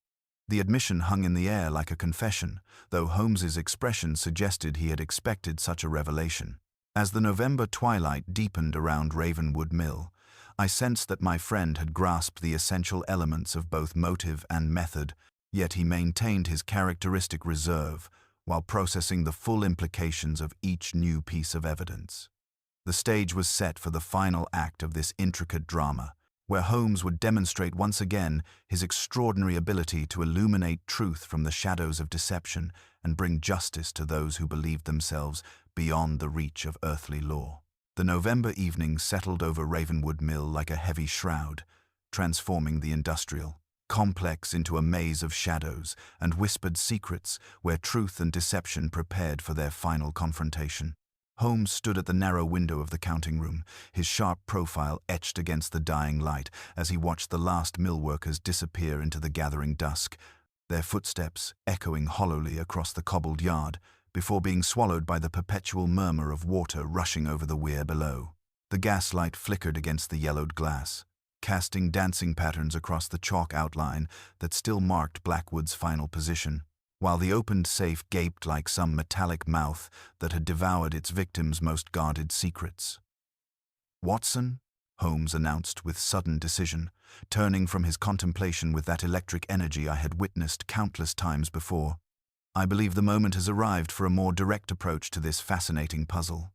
The admission hung in the air like a confession, though Holmes's expression suggested he had expected such a revelation. As the November twilight deepened around Ravenwood Mill, I sensed that my friend had grasped the essential elements of both motive and method, yet he maintained his characteristic reserve while processing the full implications of each new piece of evidence. The stage was set for the final act of this intricate drama, where Holmes would demonstrate once again his extraordinary ability to illuminate truth from the shadows of deception and bring justice to those who believed themselves beyond the reach of earthly law. The November evening settled over Ravenwood Mill like a heavy shroud, transforming the industrial complex into a maze of shadows and whispered secrets where truth and deception prepared for their final confrontation. Holmes stood at the narrow window of the counting room, his sharp profile etched against the dying light as he watched the last mill workers disappear into the gathering dusk, their footsteps echoing hollowly across the cobbled yard before being swallowed by the perpetual murmur of water rushing over the weir below. The gaslight flickered against the yellowed glass, casting dancing patterns across the chalk outline that still marked Blackwood's final position. while the opened safe gaped like some metallic mouth that had devoured its victim's most guarded secrets. "Watson," Holmes announced with sudden decision, turning from his contemplation with that electric energy I had witnessed countless times before. "I believe the moment has arrived for a more direct approach to this fascinating puzzle.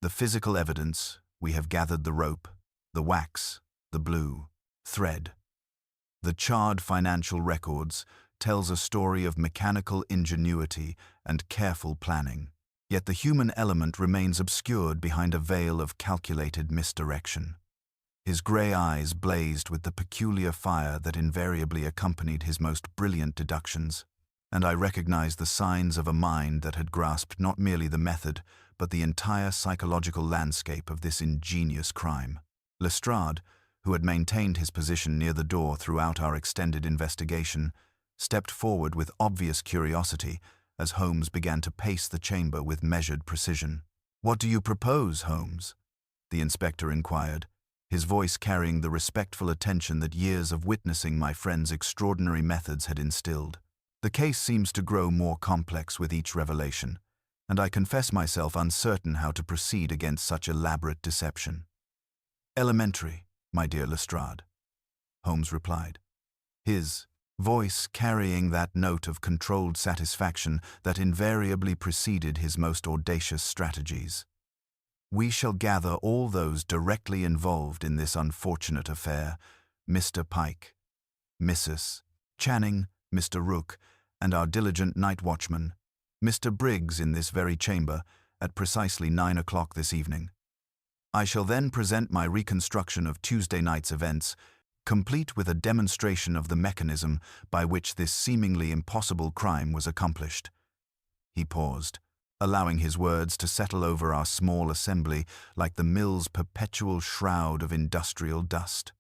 The physical evidence, we have gathered the rope, the wax, the blue thread. The charred financial records tells a story of mechanical ingenuity and careful planning. Yet the human element remains obscured behind a veil of calculated misdirection." His grey eyes blazed with the peculiar fire that invariably accompanied his most brilliant deductions, and I recognized the signs of a mind that had grasped not merely the method, but the entire psychological landscape of this ingenious crime. Lestrade, who had maintained his position near the door throughout our extended investigation, stepped forward with obvious curiosity as Holmes began to pace the chamber with measured precision. "What do you propose, Holmes?" the inspector inquired, his voice carrying the respectful attention that years of witnessing my friend's extraordinary methods had instilled. "The case seems to grow more complex with each revelation, and I confess myself uncertain how to proceed against such elaborate deception." "Elementary, my dear Lestrade," Holmes replied, his voice carrying that note of controlled satisfaction that invariably preceded his most audacious strategies. "We shall gather all those directly involved in this unfortunate affair, Mr. Pike, Mrs. Channing, Mr. Rook, and our diligent night watchman, Mr. Briggs, in this very chamber at precisely 9 o'clock this evening. I shall then present my reconstruction of Tuesday night's events, complete with a demonstration of the mechanism by which this seemingly impossible crime was accomplished." He paused, allowing his words to settle over our small assembly like the mill's perpetual shroud of industrial dust.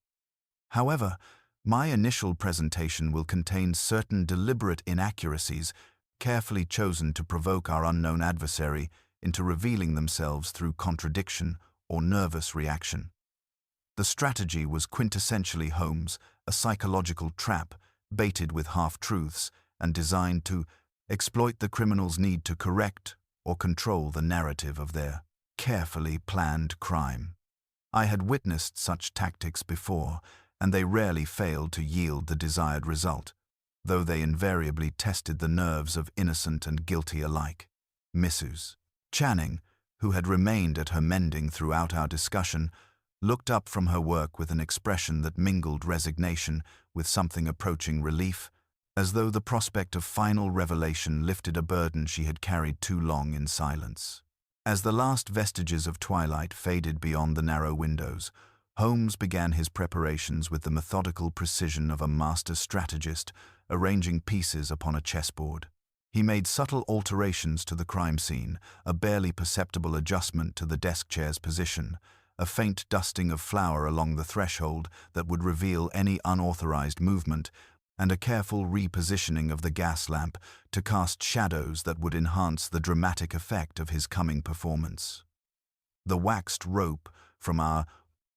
"However, my initial presentation will contain certain deliberate inaccuracies, carefully chosen to provoke our unknown adversary into revealing themselves through contradiction or nervous reaction." The strategy was quintessentially Holmes, a psychological trap, baited with half-truths and designed to exploit the criminal's need to correct or control the narrative of their carefully planned crime. I had witnessed such tactics before, and they rarely failed to yield the desired result, though they invariably tested the nerves of innocent and guilty alike. Mrs. Channing, who had remained at her mending throughout our discussion, looked up from her work with an expression that mingled resignation with something approaching relief, as though the prospect of final revelation lifted a burden she had carried too long in silence. As the last vestiges of twilight faded beyond the narrow windows, Holmes began his preparations with the methodical precision of a master strategist arranging pieces upon a chessboard. He made subtle alterations to the crime scene, a barely perceptible adjustment to the desk chair's position, a faint dusting of flour along the threshold that would reveal any unauthorized movement, and a careful repositioning of the gas lamp to cast shadows that would enhance the dramatic effect of his coming performance. The waxed rope from our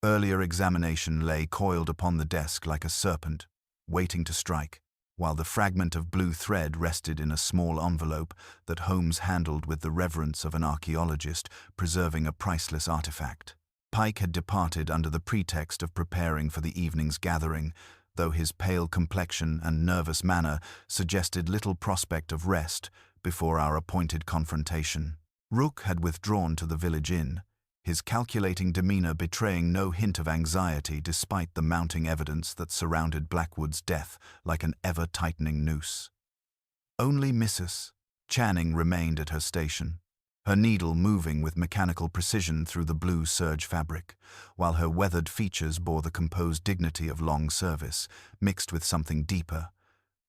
earlier examination lay coiled upon the desk like a serpent, waiting to strike, while the fragment of blue thread rested in a small envelope that Holmes handled with the reverence of an archaeologist preserving a priceless artifact. Pike had departed under the pretext of preparing for the evening's gathering, though his pale complexion and nervous manner suggested little prospect of rest before our appointed confrontation. Rook had withdrawn to the village inn, his calculating demeanor betraying no hint of anxiety despite the mounting evidence that surrounded Blackwood's death like an ever-tightening noose. Only Mrs. Channing remained at her station, her needle moving with mechanical precision through the blue serge fabric, while her weathered features bore the composed dignity of long service, mixed with something deeper,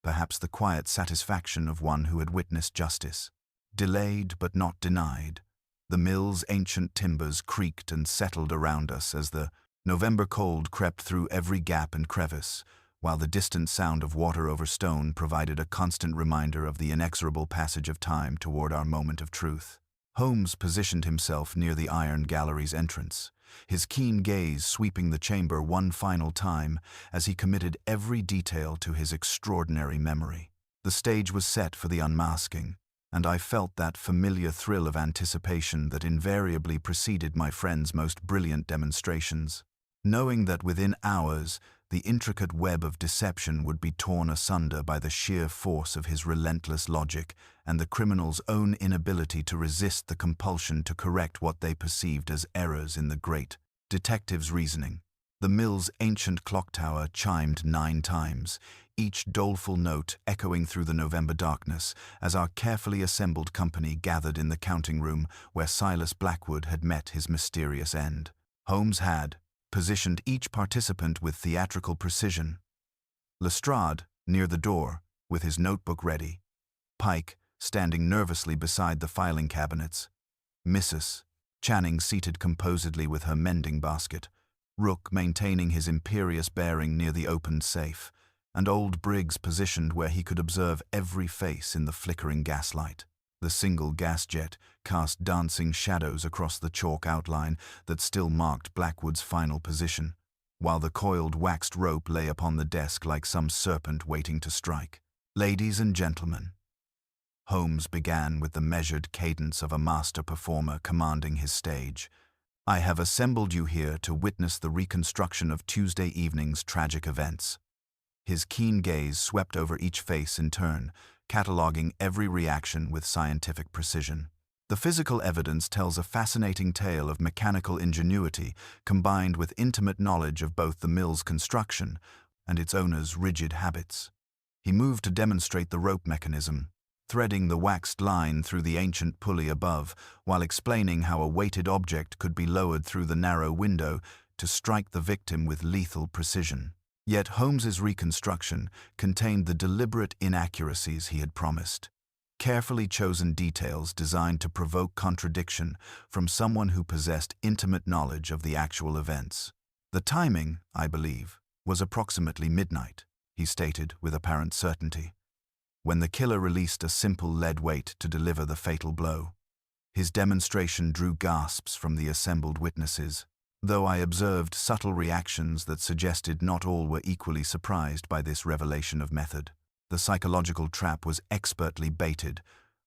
perhaps the quiet satisfaction of one who had witnessed justice. Delayed but not denied, the mill's ancient timbers creaked and settled around us as the November cold crept through every gap and crevice, while the distant sound of water over stone provided a constant reminder of the inexorable passage of time toward our moment of truth. Holmes positioned himself near the iron gallery's entrance, his keen gaze sweeping the chamber one final time as he committed every detail to his extraordinary memory. The stage was set for the unmasking, and I felt that familiar thrill of anticipation that invariably preceded my friend's most brilliant demonstrations. Knowing that within hours, the intricate web of deception would be torn asunder by the sheer force of his relentless logic and the criminal's own inability to resist the compulsion to correct what they perceived as errors in the great detective's reasoning. The mill's ancient clock tower chimed 9 times, each doleful note echoing through the November darkness as our carefully assembled company gathered in the counting room where Silas Blackwood had met his mysterious end. Holmes had positioned each participant with theatrical precision. Lestrade, near the door, with his notebook ready. Pike, standing nervously beside the filing cabinets. Mrs. Channing seated composedly with her mending basket. Rook maintaining his imperious bearing near the opened safe, and old Briggs positioned where he could observe every face in the flickering gaslight. The single gas jet cast dancing shadows across the chalk outline that still marked Blackwood's final position, while the coiled waxed rope lay upon the desk like some serpent waiting to strike. Ladies and gentlemen, Holmes began with the measured cadence of a master performer commanding his stage. I have assembled you here to witness the reconstruction of Tuesday evening's tragic events. His keen gaze swept over each face in turn, cataloging every reaction with scientific precision. The physical evidence tells a fascinating tale of mechanical ingenuity combined with intimate knowledge of both the mill's construction and its owner's rigid habits. He moved to demonstrate the rope mechanism, threading the waxed line through the ancient pulley above, while explaining how a weighted object could be lowered through the narrow window to strike the victim with lethal precision. Yet Holmes's reconstruction contained the deliberate inaccuracies he had promised. Carefully chosen details designed to provoke contradiction from someone who possessed intimate knowledge of the actual events. The timing, I believe, was approximately midnight, he stated with apparent certainty, when the killer released a simple lead weight to deliver the fatal blow. His demonstration drew gasps from the assembled witnesses, though I observed subtle reactions that suggested not all were equally surprised by this revelation of method. The psychological trap was expertly baited,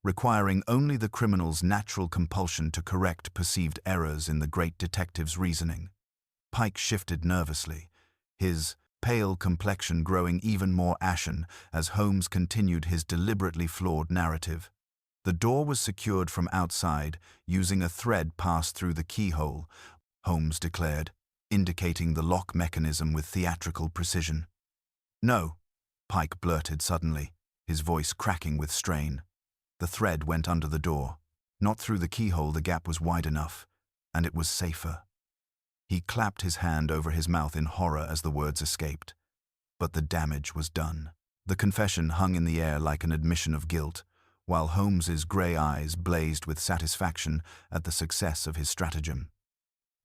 requiring only the criminal's natural compulsion to correct perceived errors in the great detective's reasoning. Pike shifted nervously, his pale complexion growing even more ashen as Holmes continued his deliberately flawed narrative. The door was secured from outside using a thread passed through the keyhole, Holmes declared, indicating the lock mechanism with theatrical precision. No, Pike blurted suddenly, his voice cracking with strain. The thread went under the door. Not through the keyhole, the gap was wide enough, and it was safer. He clapped his hand over his mouth in horror as the words escaped. But the damage was done. The confession hung in the air like an admission of guilt, while Holmes's grey eyes blazed with satisfaction at the success of his stratagem.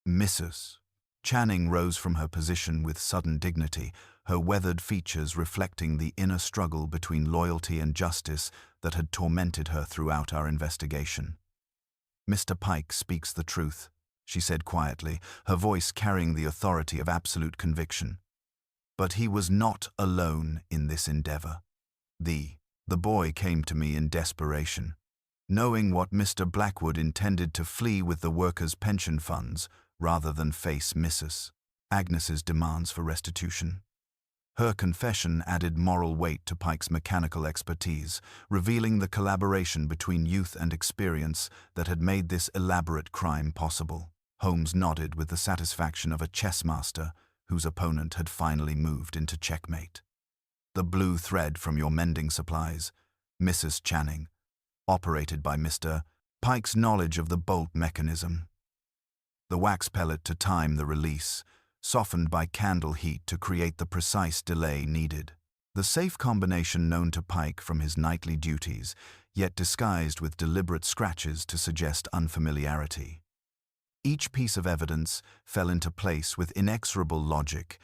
Mrs. Channing rose from her position with sudden dignity, her weathered features reflecting the inner struggle between loyalty and justice that had tormented her throughout our investigation. "Mr. Pike speaks the truth," she said quietly, her voice carrying the authority of absolute conviction. But he was not alone in this endeavor. The boy came to me in desperation. Knowing what Mr. Blackwood intended to flee with the workers' pension funds rather than face Mrs. Agnes's demands for restitution. Her confession added moral weight to Pike's mechanical expertise, revealing the collaboration between youth and experience that had made this elaborate crime possible. Holmes nodded with the satisfaction of a chess master whose opponent had finally moved into checkmate. "The blue thread from your mending supplies, Mrs. Channing, operated by Mr. Pike's knowledge of the bolt mechanism. The wax pellet to time the release, softened by candle heat to create the precise delay needed. The safe combination known to Pike from his nightly duties, yet disguised with deliberate scratches to suggest unfamiliarity. Each piece of evidence fell into place with inexorable logic,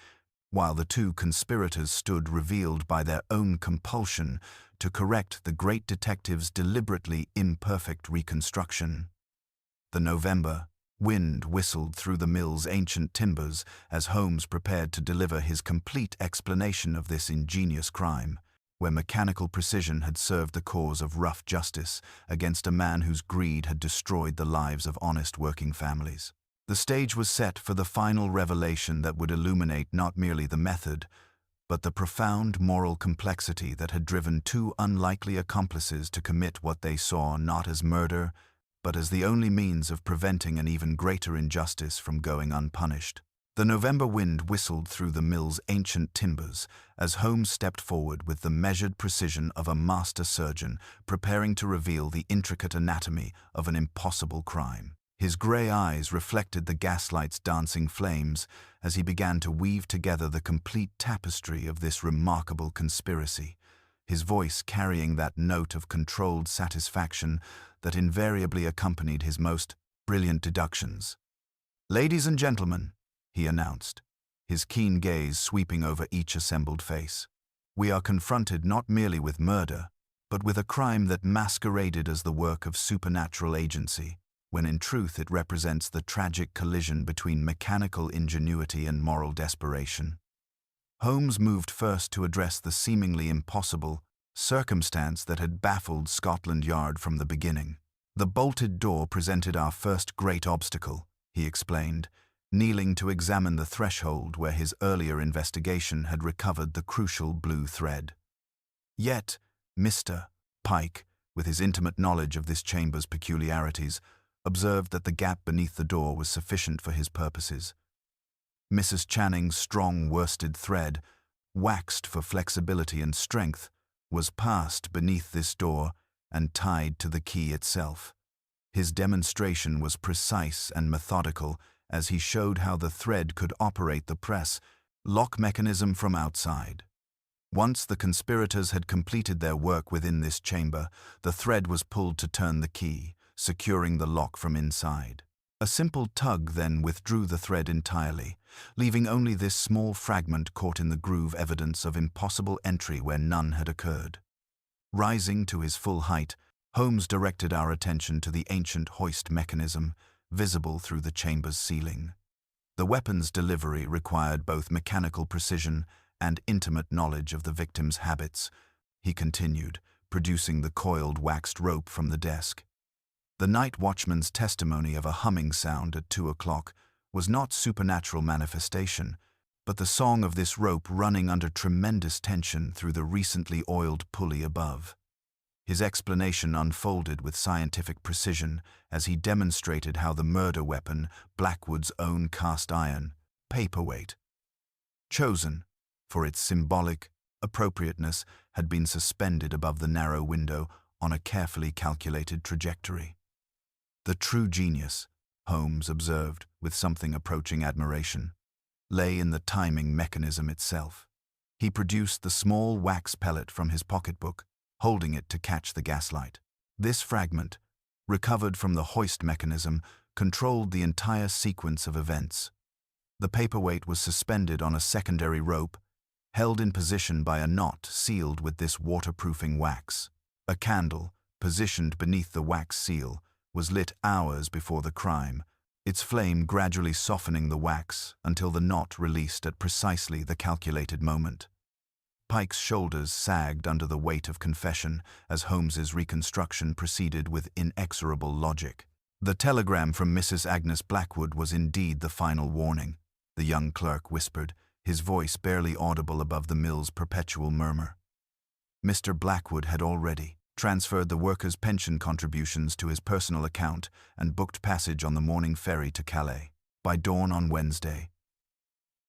while the two conspirators stood revealed by their own compulsion to correct the great detective's deliberately imperfect reconstruction. The November wind whistled through the mill's ancient timbers as Holmes prepared to deliver his complete explanation of this ingenious crime. where mechanical precision had served the cause of rough justice against a man whose greed had destroyed the lives of honest working families. The stage was set for the final revelation that would illuminate not merely the method, but the profound moral complexity that had driven two unlikely accomplices to commit what they saw not as murder, but as the only means of preventing an even greater injustice from going unpunished. The November wind whistled through the mill's ancient timbers as Holmes stepped forward with the measured precision of a master surgeon preparing to reveal the intricate anatomy of an impossible crime. His grey eyes reflected the gaslight's dancing flames as he began to weave together the complete tapestry of this remarkable conspiracy, his voice carrying that note of controlled satisfaction that invariably accompanied his most brilliant deductions. "Ladies and gentlemen," he announced, his keen gaze sweeping over each assembled face, "we are confronted not merely with murder, but with a crime that masqueraded as the work of supernatural agency, when in truth it represents the tragic collision between mechanical ingenuity and moral desperation." Holmes moved first to address the seemingly impossible circumstance that had baffled Scotland Yard from the beginning. "The bolted door presented our first great obstacle," he explained, kneeling to examine the threshold where his earlier investigation had recovered the crucial blue thread. Yet, Mr. Pike, with his intimate knowledge of this chamber's peculiarities, observed that the gap beneath the door was sufficient for his purposes. Mrs. Channing's strong worsted thread, waxed for flexibility and strength, was passed beneath this door and tied to the key itself. His demonstration was precise and methodical as he showed how the thread could operate the press lock mechanism from outside. Once the conspirators had completed their work within this chamber, the thread was pulled to turn the key, securing the lock from inside. A simple tug then withdrew the thread entirely, leaving only this small fragment caught in the groove, evidence of impossible entry where none had occurred. Rising to his full height, Holmes directed our attention to the ancient hoist mechanism, visible through the chamber's ceiling. The weapon's delivery required both mechanical precision and intimate knowledge of the victim's habits, he continued, producing the coiled waxed rope from the desk. The night watchman's testimony of a humming sound at 2 o'clock was not supernatural manifestation, but the song of this rope running under tremendous tension through the recently oiled pulley above. His explanation unfolded with scientific precision as he demonstrated how the murder weapon, Blackwood's own cast iron paperweight, chosen for its symbolic appropriateness, had been suspended above the narrow window on a carefully calculated trajectory. "The true genius," Holmes observed with something approaching admiration, lay in the timing mechanism itself. He produced the small wax pellet from his pocketbook, holding it to catch the gaslight. This fragment, recovered from the hoist mechanism, controlled the entire sequence of events. The paperweight was suspended on a secondary rope, held in position by a knot sealed with this waterproofing wax. A candle, positioned beneath the wax seal, was lit hours before the crime, its flame gradually softening the wax until the knot released at precisely the calculated moment. Pike's shoulders sagged under the weight of confession as Holmes's reconstruction proceeded with inexorable logic. "The telegram from Mrs. Agnes Blackwood was indeed the final warning," the young clerk whispered, his voice barely audible above the mill's perpetual murmur. Mr. Blackwood had already transferred the workers' pension contributions to his personal account and booked passage on the morning ferry to Calais. By dawn on Wednesday,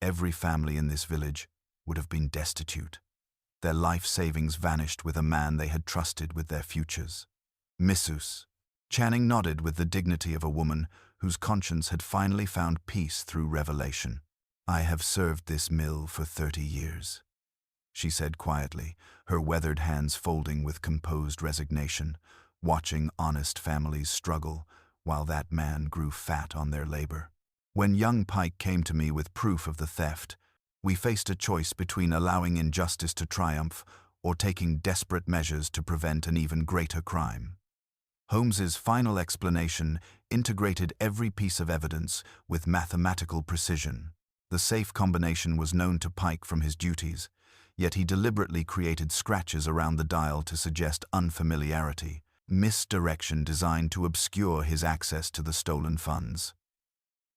every family in this village would have been destitute. Their life savings vanished with a man they had trusted with their futures. Mrs. Channing nodded with the dignity of a woman whose conscience had finally found peace through revelation. "I have served this mill for 30 years. She said quietly, her weathered hands folding with composed resignation, watching honest families struggle while that man grew fat on their labor. When young Pike came to me with proof of the theft, we faced a choice between allowing injustice to triumph or taking desperate measures to prevent an even greater crime." Holmes's final explanation integrated every piece of evidence with mathematical precision. The safe combination was known to Pike from his duties, yet he deliberately created scratches around the dial to suggest unfamiliarity, misdirection designed to obscure his access to the stolen funds.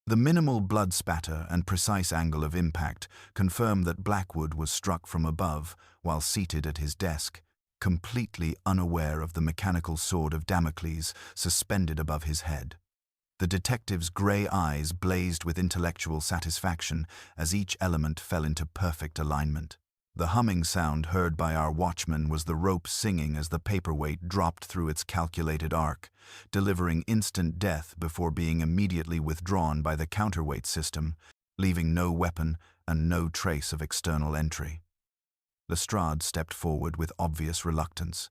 The minimal blood spatter and precise angle of impact confirm that Blackwood was struck from above while seated at his desk, completely unaware of the mechanical sword of Damocles suspended above his head. The detective's grey eyes blazed with intellectual satisfaction as each element fell into perfect alignment. The humming sound heard by our watchman was the rope singing as the paperweight dropped through its calculated arc, delivering instant death before being immediately withdrawn by the counterweight system, leaving no weapon and no trace of external entry. Lestrade stepped forward with obvious reluctance,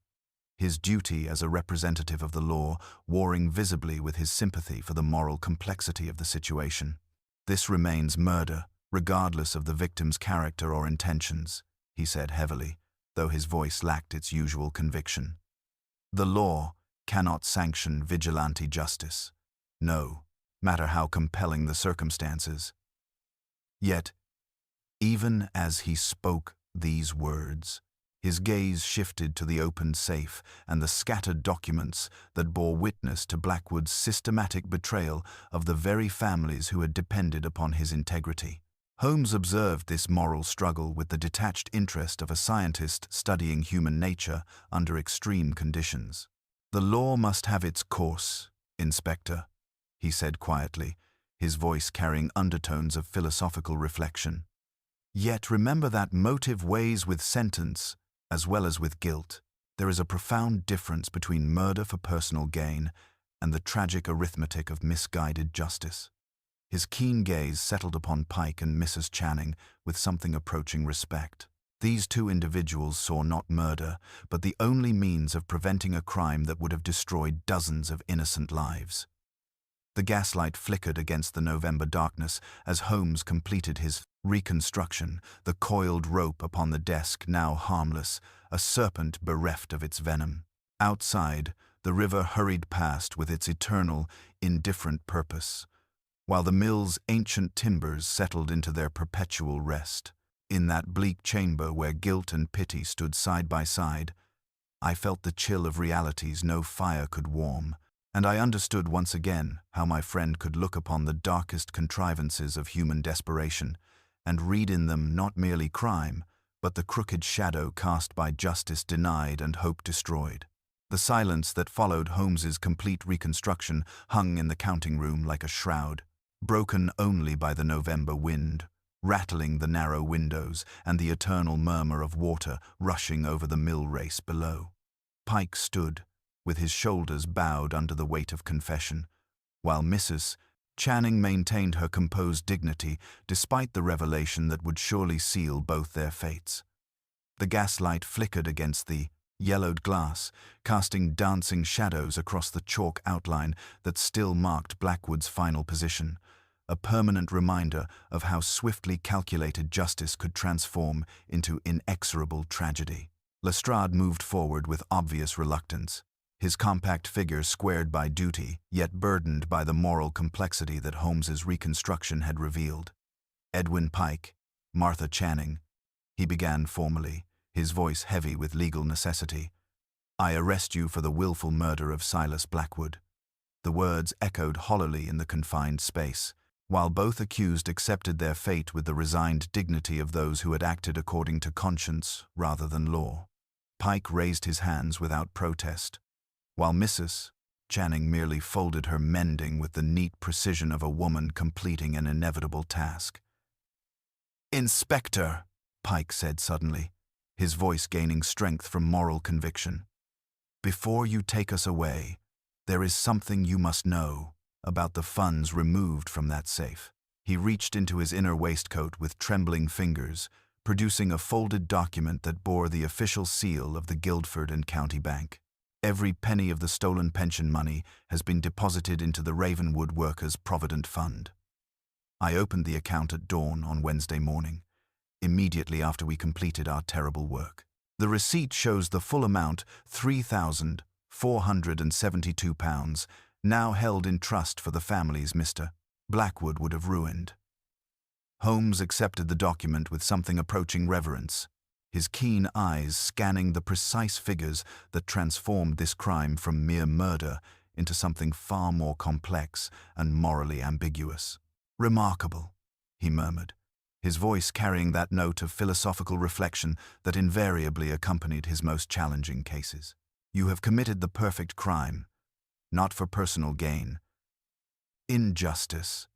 his duty as a representative of the law warring visibly with his sympathy for the moral complexity of the situation. "This remains murder, regardless of the victim's character or intentions," he said heavily, though his voice lacked its usual conviction. "The law cannot sanction vigilante justice, no matter how compelling the circumstances." Yet, even as he spoke these words, his gaze shifted to the opened safe and the scattered documents that bore witness to Blackwood's systematic betrayal of the very families who had depended upon his integrity. Holmes observed this moral struggle with the detached interest of a scientist studying human nature under extreme conditions. "The law must have its course, Inspector," he said quietly, his voice carrying undertones of philosophical reflection. "Yet remember that motive weighs with sentence as well as with guilt. There is a profound difference between murder for personal gain and the tragic arithmetic of misguided justice." His keen gaze settled upon Pike and Mrs. Channing with something approaching respect. These two individuals saw not murder, but the only means of preventing a crime that would have destroyed dozens of innocent lives. The gaslight flickered against the November darkness as Holmes completed his reconstruction, the coiled rope upon the desk now harmless, a serpent bereft of its venom. Outside, the river hurried past with its eternal, indifferent purpose, while the mill's ancient timbers settled into their perpetual rest. In that bleak chamber where guilt and pity stood side by side, I felt the chill of realities no fire could warm, and I understood once again how my friend could look upon the darkest contrivances of human desperation and read in them not merely crime, but the crooked shadow cast by justice denied and hope destroyed. The silence that followed Holmes's complete reconstruction hung in the counting room like a shroud, broken only by the November wind, rattling the narrow windows and the eternal murmur of water rushing over the mill race below. Pike stood, with his shoulders bowed under the weight of confession, while Mrs. Channing maintained her composed dignity despite the revelation that would surely seal both their fates. The gaslight flickered against the yellowed glass, casting dancing shadows across the chalk outline that still marked Blackwood's final position, a permanent reminder of how swiftly calculated justice could transform into inexorable tragedy. Lestrade moved forward with obvious reluctance, his compact figure squared by duty, yet burdened by the moral complexity that Holmes's reconstruction had revealed. "Edwin Pike, Martha Channing," he began formally, his voice heavy with legal necessity. "I arrest you for the willful murder of Silas Blackwood." The words echoed hollowly in the confined space, while both accused accepted their fate with the resigned dignity of those who had acted according to conscience rather than law. Pike raised his hands without protest, while Mrs. Channing merely folded her mending with the neat precision of a woman completing an inevitable task. "Inspector," Pike said suddenly, his voice gaining strength from moral conviction, "before you take us away, there is something you must know about the funds removed from that safe." He reached into his inner waistcoat with trembling fingers, producing a folded document that bore the official seal of the Guildford and County Bank. "Every penny of the stolen pension money has been deposited into the Ravenwood Workers' Provident Fund. I opened the account at dawn on Wednesday morning, immediately after we completed our terrible work. The receipt shows the full amount, £3,472, now held in trust for the families Mr. Blackwood would have ruined." Holmes accepted the document with something approaching reverence, his keen eyes scanning the precise figures that transformed this crime from mere murder into something far more complex and morally ambiguous. "Remarkable," he murmured, his voice carrying that note of philosophical reflection that invariably accompanied his most challenging cases. "You have committed the perfect crime, not for personal gain. Injustice.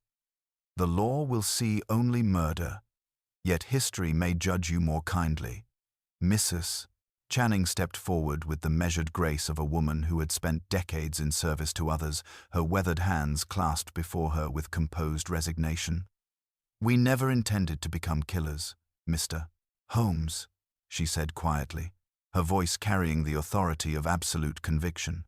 The law will see only murder, yet history may judge you more kindly. Mrs. Channing stepped forward with the measured grace of a woman who had spent decades in service to others, her weathered hands clasped before her with composed resignation. "We never intended to become killers, Mr. Holmes," she said quietly, her voice carrying the authority of absolute conviction.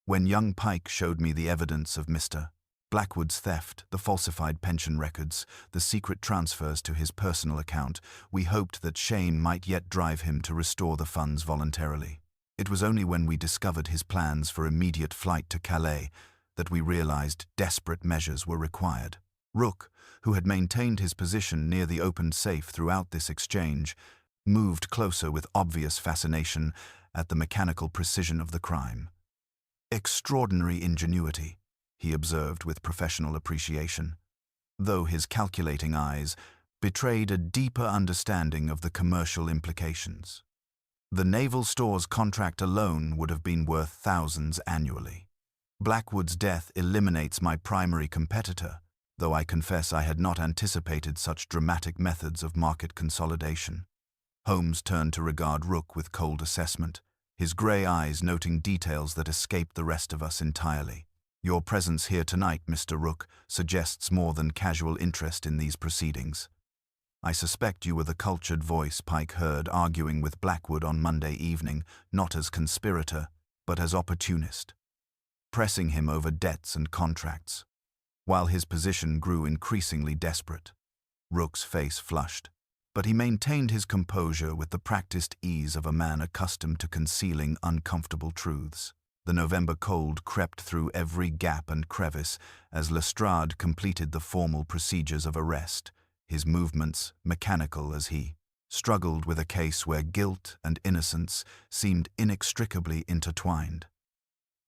"When young Pike showed me the evidence of Mr. Blackwood's theft, the falsified pension records, the secret transfers to his personal account, we hoped that shame might yet drive him to restore the funds voluntarily. It was only when we discovered his plans for immediate flight to Calais that we realized desperate measures were required." Rook, who had maintained his position near the opened safe throughout this exchange, moved closer with obvious fascination at the mechanical precision of the crime. "Extraordinary ingenuity," he observed with professional appreciation, though his calculating eyes betrayed a deeper understanding of the commercial implications. "The naval stores contract alone would have been worth thousands annually. Blackwood's death eliminates my primary competitor, though I confess I had not anticipated such dramatic methods of market consolidation." Holmes turned to regard Rook with cold assessment, his grey eyes noting details that escaped the rest of us entirely. "Your presence here tonight, Mr. Rook, suggests more than casual interest in these proceedings. I suspect you were the cultured voice Pike heard arguing with Blackwood on Monday evening, not as conspirator, but as opportunist, pressing him over debts and contracts, while his position grew increasingly desperate." Rook's face flushed, but he maintained his composure with the practiced ease of a man accustomed to concealing uncomfortable truths. The November cold crept through every gap and crevice as Lestrade completed the formal procedures of arrest, his movements mechanical as he struggled with a case where guilt and innocence seemed inextricably intertwined.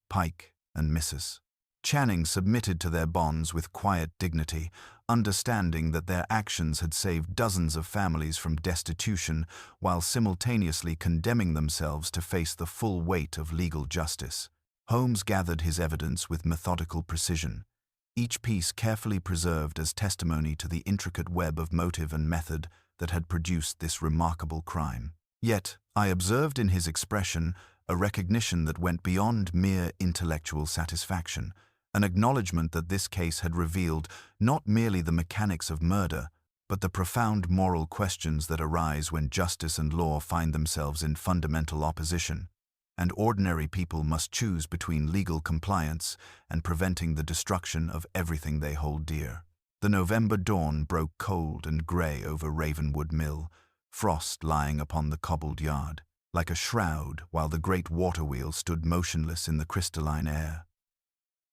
Pike and Mrs. Channing submitted to their bonds with quiet dignity, understanding that their actions had saved dozens of families from destitution while simultaneously condemning themselves to face the full weight of legal justice. Holmes gathered his evidence with methodical precision, each piece carefully preserved as testimony to the intricate web of motive and method that had produced this remarkable crime. Yet, I observed in his expression a recognition that went beyond mere intellectual satisfaction, an acknowledgement that this case had revealed not merely the mechanics of murder, but the profound moral questions that arise when justice and law find themselves in fundamental opposition, and ordinary people must choose between legal compliance and preventing the destruction of everything they hold dear. The November dawn broke cold and grey over Ravenwood Mill, frost lying upon the cobbled yard, like a shroud, while the great water wheel stood motionless in the crystalline air.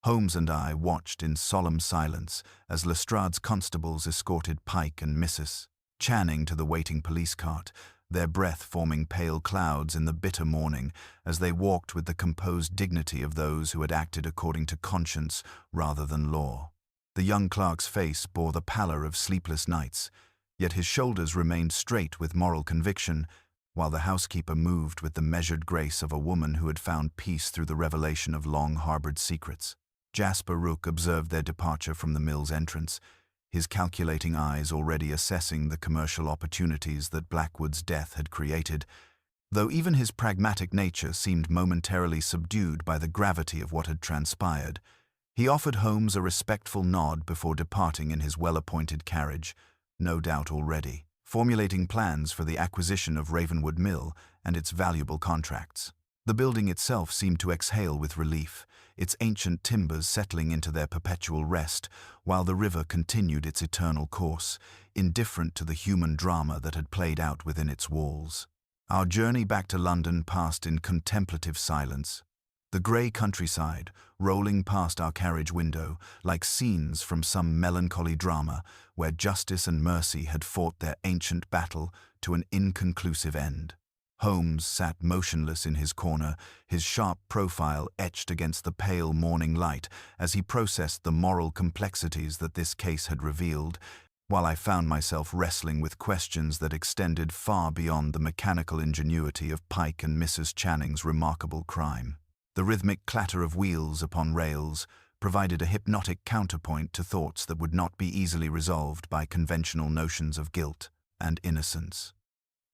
Holmes and I watched in solemn silence as Lestrade's constables escorted Pike and Mrs. Channing to the waiting police cart, their breath forming pale clouds in the bitter morning as they walked with the composed dignity of those who had acted according to conscience rather than law. The young clerk's face bore the pallor of sleepless nights, yet his shoulders remained straight with moral conviction, while the housekeeper moved with the measured grace of a woman who had found peace through the revelation of long-harbored secrets. Jasper Rook observed their departure from the mill's entrance, his calculating eyes already assessing the commercial opportunities that Blackwood's death had created, though even his pragmatic nature seemed momentarily subdued by the gravity of what had transpired. He offered Holmes a respectful nod before departing in his well-appointed carriage, no doubt already formulating plans for the acquisition of Ravenwood Mill and its valuable contracts. The building itself seemed to exhale with relief, its ancient timbers settling into their perpetual rest, while the river continued its eternal course, indifferent to the human drama that had played out within its walls. Our journey back to London passed in contemplative silence. The grey countryside, rolling past our carriage window, like scenes from some melancholy drama where justice and mercy had fought their ancient battle to an inconclusive end. Holmes sat motionless in his corner, his sharp profile etched against the pale morning light as he processed the moral complexities that this case had revealed, while I found myself wrestling with questions that extended far beyond the mechanical ingenuity of Pike and Mrs. Channing's remarkable crime. The rhythmic clatter of wheels upon rails provided a hypnotic counterpoint to thoughts that would not be easily resolved by conventional notions of guilt and innocence.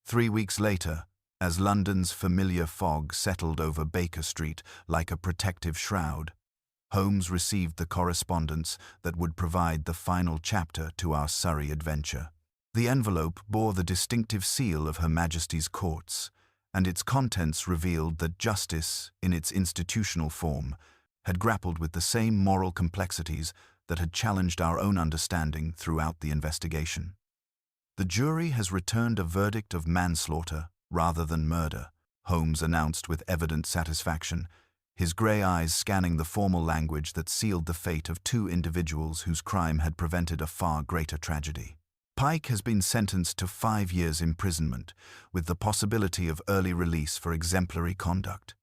3 weeks later, as London's familiar fog settled over Baker Street like a protective shroud, Holmes received the correspondence that would provide the final chapter to our Surrey adventure. The envelope bore the distinctive seal of Her Majesty's courts, and its contents revealed that justice, in its institutional form, had grappled with the same moral complexities that had challenged our own understanding throughout the investigation. The jury has returned a verdict of manslaughter rather than murder, Holmes announced with evident satisfaction, his grey eyes scanning the formal language that sealed the fate of 2 individuals whose crime had prevented a far greater tragedy. Pike has been sentenced to 5 years' imprisonment, with the possibility of early release for exemplary conduct.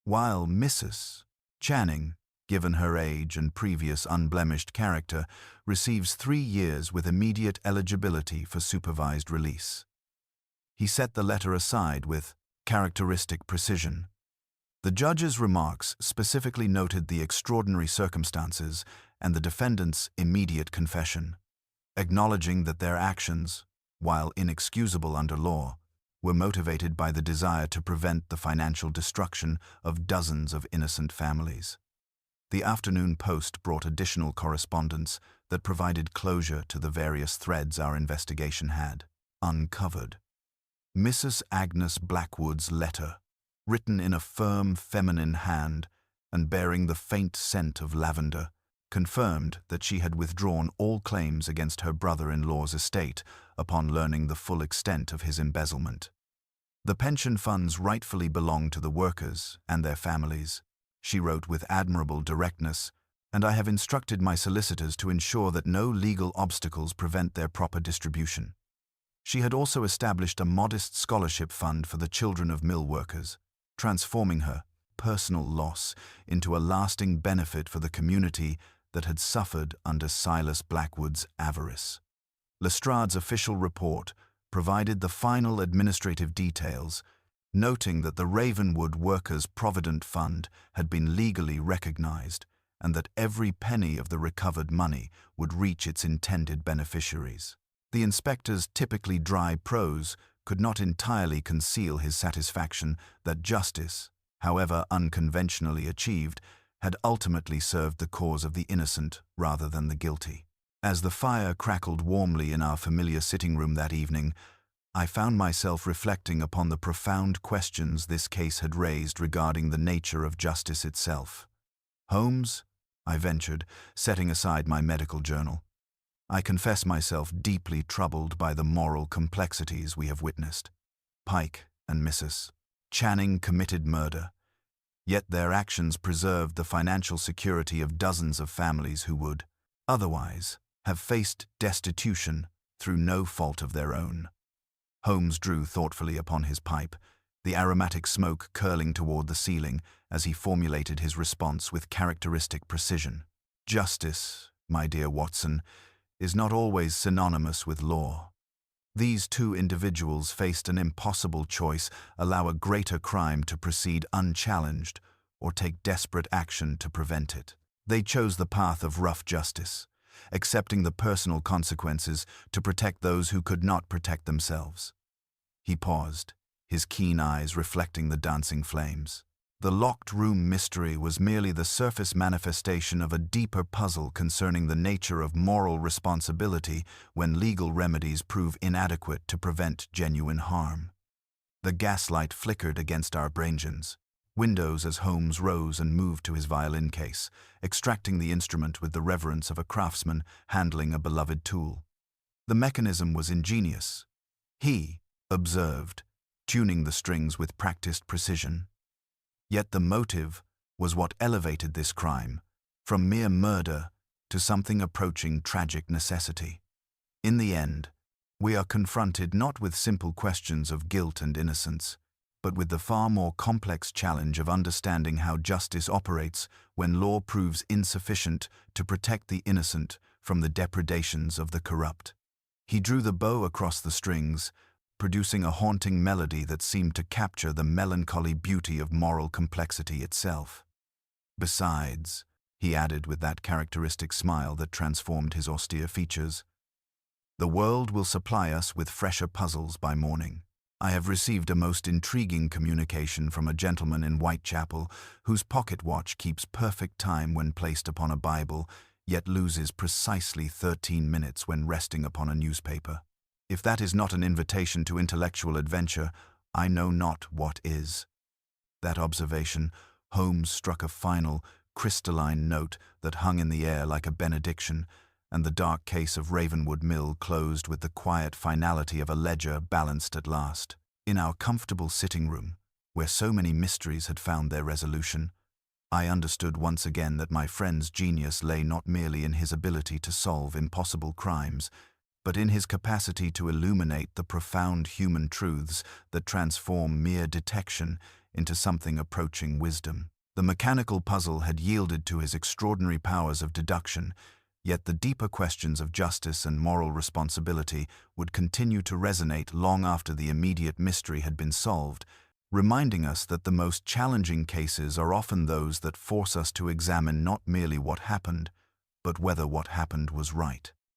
While Mrs. Channing, given her age and previous unblemished character, receives 3 years with immediate eligibility for supervised release. He set the letter aside with characteristic precision. The judge's remarks specifically noted the extraordinary circumstances and the defendant's immediate confession, acknowledging that their actions, while inexcusable under law, were motivated by the desire to prevent the financial destruction of dozens of innocent families. The afternoon post brought additional correspondence that provided closure to the various threads our investigation had uncovered. Mrs. Agnes Blackwood's letter, written in a firm feminine hand and bearing the faint scent of lavender, confirmed that she had withdrawn all claims against her brother-in-law's estate upon learning the full extent of his embezzlement. The pension funds rightfully belong to the workers and their families, she wrote with admirable directness, and I have instructed my solicitors to ensure that no legal obstacles prevent their proper distribution. She had also established a modest scholarship fund for the children of mill workers, transforming her personal loss into a lasting benefit for the community that had suffered under Silas Blackwood's avarice. Lestrade's official report provided the final administrative details, noting that the Ravenwood Workers' Provident Fund had been legally recognized and that every penny of the recovered money would reach its intended beneficiaries. The inspector's typically dry prose could not entirely conceal his satisfaction that justice, however unconventionally achieved, had ultimately served the cause of the innocent rather than the guilty. As the fire crackled warmly in our familiar sitting room that evening, I found myself reflecting upon the profound questions this case had raised regarding the nature of justice itself. "Holmes," I ventured, setting aside my medical journal, "I confess myself deeply troubled by the moral complexities we have witnessed. Pike and Mrs. Channing committed murder, yet their actions preserved the financial security of dozens of families who would, otherwise, have faced destitution through no fault of their own." Holmes drew thoughtfully upon his pipe, the aromatic smoke curling toward the ceiling as he formulated his response with characteristic precision. "Justice, my dear Watson, is not always synonymous with law. These 2 individuals faced an impossible choice: allow a greater crime to proceed unchallenged or take desperate action to prevent it. They chose the path of rough justice, accepting the personal consequences to protect those who could not protect themselves." He paused, his keen eyes reflecting the dancing flames. The locked room mystery was merely the surface manifestation of a deeper puzzle concerning the nature of moral responsibility when legal remedies prove inadequate to prevent genuine harm. The gaslight flickered against our braingens windows as Holmes rose and moved to his violin case, extracting the instrument with the reverence of a craftsman handling a beloved tool. The mechanism was ingenious. He observed, tuning the strings with practiced precision. Yet the motive was what elevated this crime, from mere murder to something approaching tragic necessity. In the end, we are confronted not with simple questions of guilt and innocence, but with the far more complex challenge of understanding how justice operates when law proves insufficient to protect the innocent from the depredations of the corrupt. He drew the bow across the strings, producing a haunting melody that seemed to capture the melancholy beauty of moral complexity itself. Besides, he added with that characteristic smile that transformed his austere features, the world will supply us with fresher puzzles by morning. I have received a most intriguing communication from a gentleman in Whitechapel whose pocket watch keeps perfect time when placed upon a Bible, yet loses precisely 13 minutes when resting upon a newspaper. If that is not an invitation to intellectual adventure, I know not what is. That observation, Holmes struck a final, crystalline note that hung in the air like a benediction, and the dark case of Ravenwood Mill closed with the quiet finality of a ledger balanced at last. In our comfortable sitting room, where so many mysteries had found their resolution, I understood once again that my friend's genius lay not merely in his ability to solve impossible crimes, but in his capacity to illuminate the profound human truths that transform mere detection into something approaching wisdom. The mechanical puzzle had yielded to his extraordinary powers of deduction, yet the deeper questions of justice and moral responsibility would continue to resonate long after the immediate mystery had been solved, reminding us that the most challenging cases are often those that force us to examine not merely what happened, but whether what happened was right.